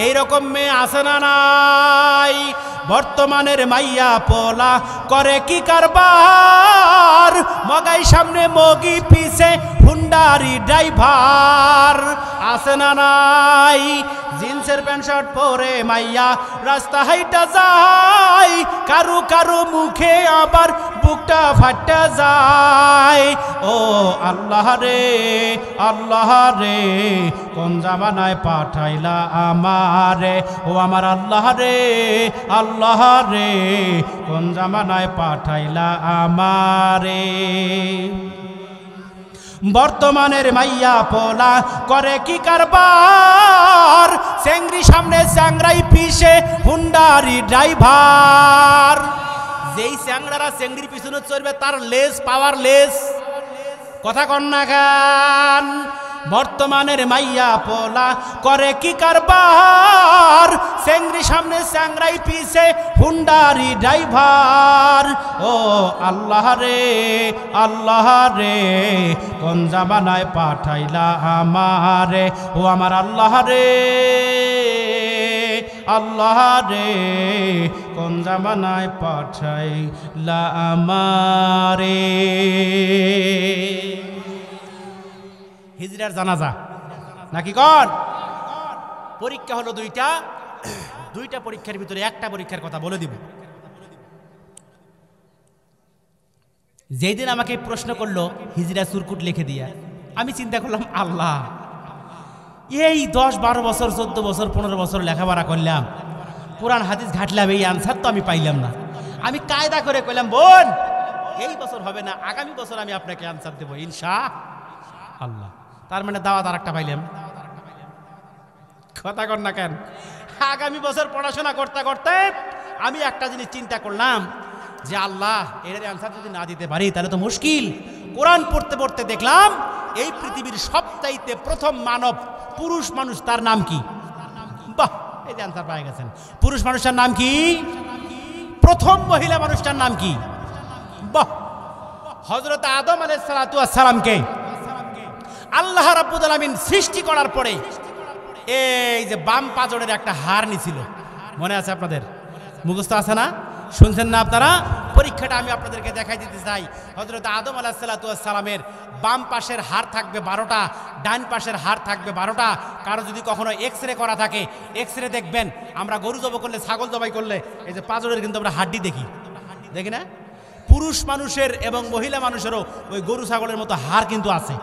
এইরকম মেয়ে আছে না নাই? বর্তমানের মাইয়া পোলা করে কি কারবার, মগাই সামনে মগি পিছে হুন্ডারি ড্রাইভার। আছে না নাই? জিন্সের প্যান্ট শার্ট পরে মাইয়া রাস্তা হাইটা যায়, কারো কারো মুখে আবার বুকটা ফাটতে যায়। ও আল্লাহ রে, আল্লাহ রে, কোন জামানায় পাঠাইলা আমারে। ও আমার আল্লাহ রে, আল্লাহ রে, কোন জামানায় পাঠাইলা আমারে। বর্তমানের মাইয়া পোলা করে কি কারবার, চেংড়ি সামনে চ্যাংরাই পিছে হুন্ডারি ড্রাইভার। যেই চ্যাংড়ারা চেংড়ির পিছনে চড়বে তার লেস পাওয়ার লেস। কথা কন না গান। বর্তমানের মাইয়া পোলা করে কি কারবার, চেংড়ি সামনে চ্যাংরাই পিছে হুন্ডারি ড্রাইভার। ও আল্লাহ রে, আল্লাহ রে, কোন জামানায় পাঠাইলা আমারে। ও আমার আল্লাহ রে, আল্লাহ রে, কোন জামানায় পাঠাইলা আমারে। হিজরার জানাজা নাকি কন? পরীক্ষা হলো দুইটা পরীক্ষার ভিতরে একটা পরীক্ষার কথা বলে দিব। যেই দিন আমাকে প্রশ্ন করলো হিজরা সুরকুট লিখে দিয়া, আমি চিন্তা করলাম আল্লাহ এই 10-12 বছর 14 বছর 15 বছর লেখাপড়া করলাম, কোরআন হাদিস ঘাটলাম, এই আনসার তো আমি পাইলাম না। আমি কায়দা করে কইলাম, বোন এই বছর হবে না, আগামী বছর আমি আপনাকে আনসার দেবো ইনশাআল্লাহ। তার মানে দাওয়াত আর একটা পাইলাম। কথা কর না কেন? আগামী বছর পড়াশোনা করতে করতে আমি একটা জিনিস চিন্তা করলাম যে আল্লাহ এর আনসার যদি না দিতে পারি তাহলে তো মুশকিল। কোরআন পড়তে পড়তে দেখলাম এই পৃথিবীর সবচাইতে প্রথম মানব পুরুষ মানুষ, তার নাম কি? বাহ, এই যে আনসার পাই গেছেন। পুরুষ মানুষটার নাম কি? প্রথম মহিলা মানুষটার নাম কি? বাহ, হযরত আদম আলাইহিস সালাতু ওয়াস সালামকে আল্লাহ রাব্বুল আলামিন সৃষ্টি করার পরে এই যে বাম পাজরের একটা হাড় নিছিল, মনে আছে আপনাদের? মুখস্থ আছে না? শুনছেন না আপনারা? পরীক্ষাটা আমি আপনাদেরকে দেখাই দিতে চাই। হযরত আদম আলাইহিস সালাতু ওয়াস সালামের বাম পাশের হাড় থাকবে 12টা, ডান পাশের হাড় থাকবে 12টা। কারো যদি কখনো এক্সরে করা থাকে, এক্সরে দেখবেন আমরা গরু জবাই করলে, ছাগল জবাই করলে এই যে পাজরের কিন্তু আমরা হাড্ডি দেখি, দেখি না? পুরুষ মানুষের এবং মহিলা মানুষেরও ওই গরু ছাগলের মতো হাড় কিন্তু আছে,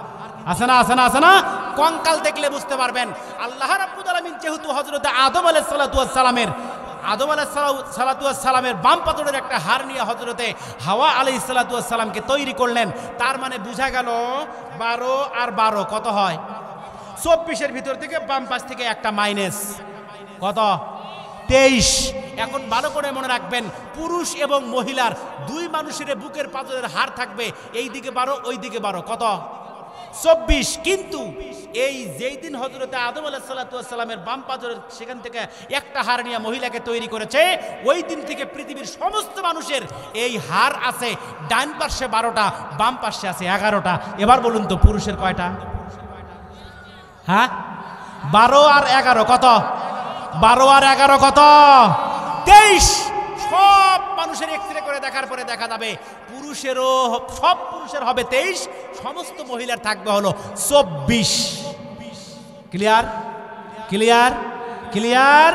আছে না? আছে না? আছে না? কঙ্কাল দেখলে বুঝতে পারবেন। আল্লাহ রাব্বুল আলামিন যেহেতু হযরত আদম আলাইহিস সালাতু ওয়াস সালামের বাম পাজরের একটা হাড় নিয়ে হযরতে হাওয়া আলাইহিস সালাতু ওয়াস সালামকে তৈরি করলেন। তার মানে বোঝা গেল 12 আর 12 কত হয়? 24-এর ভিতর থেকে বাম পাশ থেকে একটা মাইনাস কত? 23। এখন ভালো করে মনে রাখবেন, পুরুষ এবং মহিলার দুই মানুষের বুকের পাজরের হাড় থাকবে, এই দিকে 12 ওই দিকে 12, কত? 24। কিন্তু এই যেই দিন হযরতে আদম আলাইহিস সালাতু ওয়াস সালামের বাম পাজরের সেখান থেকে একটা হাড় নিয়ে মহিলাকে তৈরি করেছে, ওই দিন থেকে পৃথিবীর সমস্ত মানুষের এই হাড় আছে ডান পাশে 12টা, বাম পাশে আছে 11টা। এবার বলুন তো পুরুষের কয়টা? হ্যাঁ, 12 আর 11 কত? 12 আর 11 কত? 23। সব মানুষের এক্সরে করে দেখার পরে দেখা যাবে পুরুষেরও, সব পুরুষের হবে 23, সমস্ত মহিলার থাকবে হলো 24। ক্লিয়ার? ক্লিয়ার? ক্লিয়ার?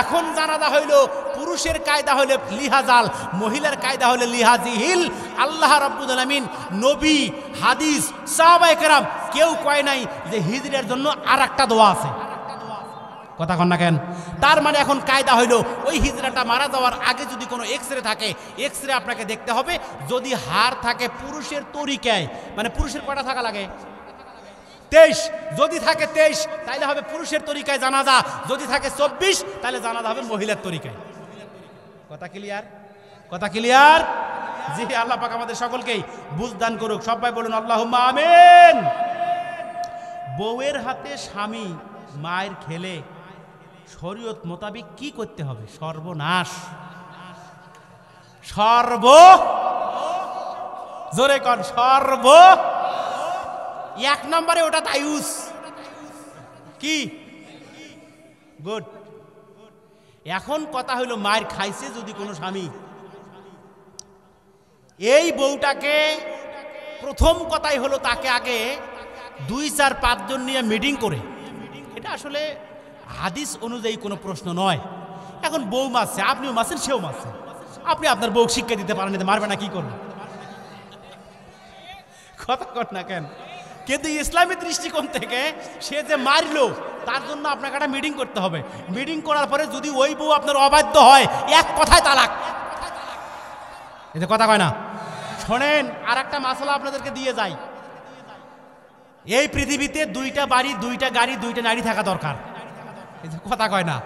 এখন জানাজা হইল পুরুষের কায়দা হলে লিহাজাল, মহিলার কায়দা হলে লিহাজিহিল। আল্লাহ রাব্বুল আলামিন, নবী, হাদিস, সাহাবায়ে কেরাম কেউ কয় নাই যে হিজড়ার জন্য আর একটা দোয়া আছে। কথা কন না কেন? তার মানে এখন কায়দা হইল ওই হিজড়াটা মারা যাওয়ার আগে যদি কোনো এক্সরে থাকে, এক্সরে আপনাকে দেখতে হবে। যদি হাড় থাকে পুরুষের তরিকায়, মানে পুরুষের কয়টা থাকা লাগে? 23। যদি থাকে 23 তাহলে হবে পুরুষের তরিকায় জানাজা, যদি থাকে 24 তাহলে জানাজা হবে মহিলার তরিকায়। কথা ক্লিয়ার? কথা ক্লিয়ার? জি, আল্লাহ পাক আমাদের সকলকেই বুঝদান করুক। সবাই বলুন আল্লাহুম্মা আমিন। বউয়ের হাতে স্বামী মায়ের খেলে শরীয়ত মোতাবেক কি করতে হবে? সর্বনাশ। জোরে কন, এক নম্বরে ওটা তায়ুস কি? গুড। এখন কথা হইল মায়ের খাইছে যদি কোনো স্বামী, এই বউটাকে প্রথম কথাই হলো তাকে আগে 2-4-5 জন নিয়ে মিটিং করে, এটা আসলে হাদিস অনুযায়ী কোনো প্রশ্ন নয়। এখন বউ মারছে, আপনিও মারছেন, সেও মারছে, আপনি আপনার বউ শিক্ষা দিতে পারেন, মারবে না কি করবে? কথা কর না কেন? কিন্তু ইসলামী দৃষ্টিকোণ থেকে সে যে মারলো তার জন্য আপনাকে একটা মিটিং করতে হবে। মিটিং করার পরে যদি ওই বউ আপনার অবাধ্য হয়, এক কথায় তালাক। এটা কথা কয় না? শোনেন, আর একটা মাসলা আপনাদেরকে দিয়ে যাই। এই পৃথিবীতে 2টা বাড়ি, 2টা গাড়ি, 2টা নারী থাকা দরকার। কথা কয় না?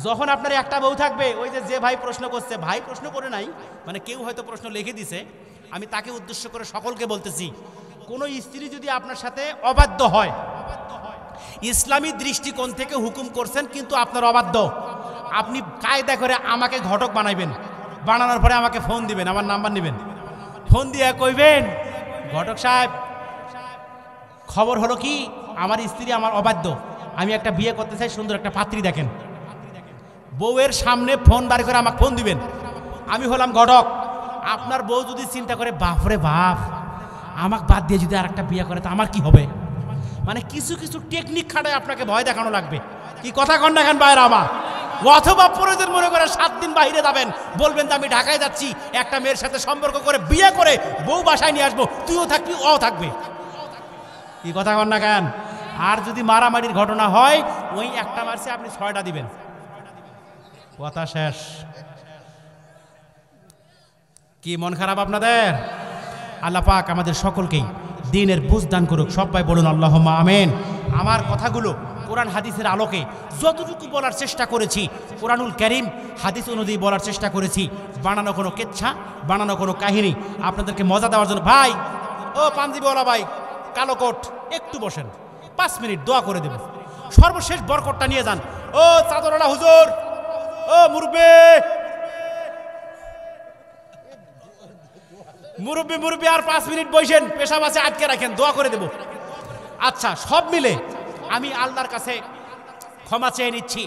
যখন আপনার একটা বউ থাকবে, ওই যে ভাই প্রশ্ন করছে, ভাই প্রশ্ন করে নাই, মানে কেউ হয়তো প্রশ্ন লিখে দিছে, আমি তাকে উদ্দেশ্য করে সকলকে বলতেছি, কোনো স্ত্রী যদি আপনার সাথে অবাধ্য হয়, ইসলামী দৃষ্টিকোণ থেকে হুকুম করছেন কিন্তু আপনার অবাধ্য, আপনি কায়দা করে আমাকে ঘটক বানাইবেন, বানানোর পরে আমাকে ফোন দিবেন, আমার নাম্বার নেবেন, ফোন দিয়ে কইবেন, ঘটক সাহেব খবর হলো কি, আমার স্ত্রী আমার অবাধ্য, আমি একটা বিয়ে করতে চাই, সুন্দর একটা পাত্রী দেখেন। বউয়ের সামনে ফোন বার করে আমাকে ফোন দিবেন, আমি হলাম ঘটক। আপনার বউ যদি চিন্তা করে, বাপরে বাপ, আমাকে বাদ দিয়ে যদি আর একটা বিয়ে করে তা আমার কি হবে, মানে কিছু কিছু টেকনিক খাটায় আপনাকে ভয় দেখানো লাগবে। কি কথা কন না কেন বাইরে আমার? অথবা প্রয়োজন মনে করে 7 দিন বাইরে যাবেন, বলবেন যে আমি ঢাকায় যাচ্ছি, একটা মেয়ের সাথে সম্পর্ক করে বিয়ে করে বউ বাসায় নিয়ে আসবো, তুইও থাকবি, ও থাকবে। কি কথা কন না কেন? আর যদি মারামারির ঘটনা হয় ওই একটা মারছে আপনি 6টা দিবেন। কথা শেষ। কি মন খারাপ আপনাদের? আল্লাহ পাক আমাদের সকলকেই দ্বীনের বুঝ দান করুক। সবাই বলুন আল্লাহুম্মা আমিন। আমার কথাগুলো কোরআন হাদিসের আলোকে যতটুকু বলার চেষ্টা করেছি, কোরআনুল কারীম হাদিস অনুযায়ী বলার চেষ্টা করেছি। বানানো কোনো কেচ্ছা, বানানো কোনো কাহিনী আপনাদেরকে মজা দেওয়ার জন্য। ভাই, ও পাঞ্জিবিওয়ালা ভাই, কালো কোট, একটু বসেন, 5 মিনিট দোয়া করে দেব। সর্বশেষ বরকতটা নিয়ে যান। ও চাদরওয়ালা হুজুর, ও মুরব্বী আর 5 মিনিট বসেন, পেশাব আছে আটকে রাখেন, দোয়া করে দেব। আচ্ছা, সব মিলে আমি আল্লাহর কাছে ক্ষমা চেয়ে নিচ্ছি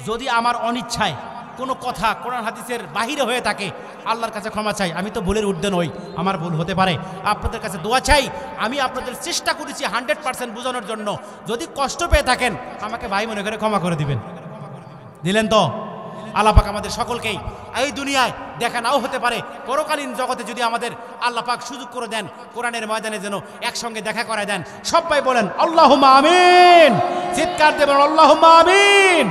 যদি আমার অনিচ্ছায় কোনো কথা কোরআন হাদিসের বাহিরে হয়ে থাকে। আল্লাহর কাছে ক্ষমা চাই, আমি তো ভুলের ঊর্ধ্বে নই, আমার ভুল হতে পারে। আপনাদের কাছে দোয়া চাই, আমি আপনাদের চেষ্টা করেছি 100% বোঝানোর জন্য। যদি কষ্ট পেয়ে থাকেন আমাকে ভাই মনে করে ক্ষমা করে দিবেন। দিলেন তো? আল্লাহ পাক আমাদের সকলকেই এই দুনিয়ায় দেখা নাও হতে পারে, পরকালীন জগতে যদি আমাদের আল্লাহ পাক সুযোগ করে দেন, কোরআনের ময়দানে যেন একসঙ্গে দেখা করায় দেন। সবাই বলেন আল্লাহুম্মা আমিন। চিৎকার দেবেন আল্লাহুম্মা আমিন।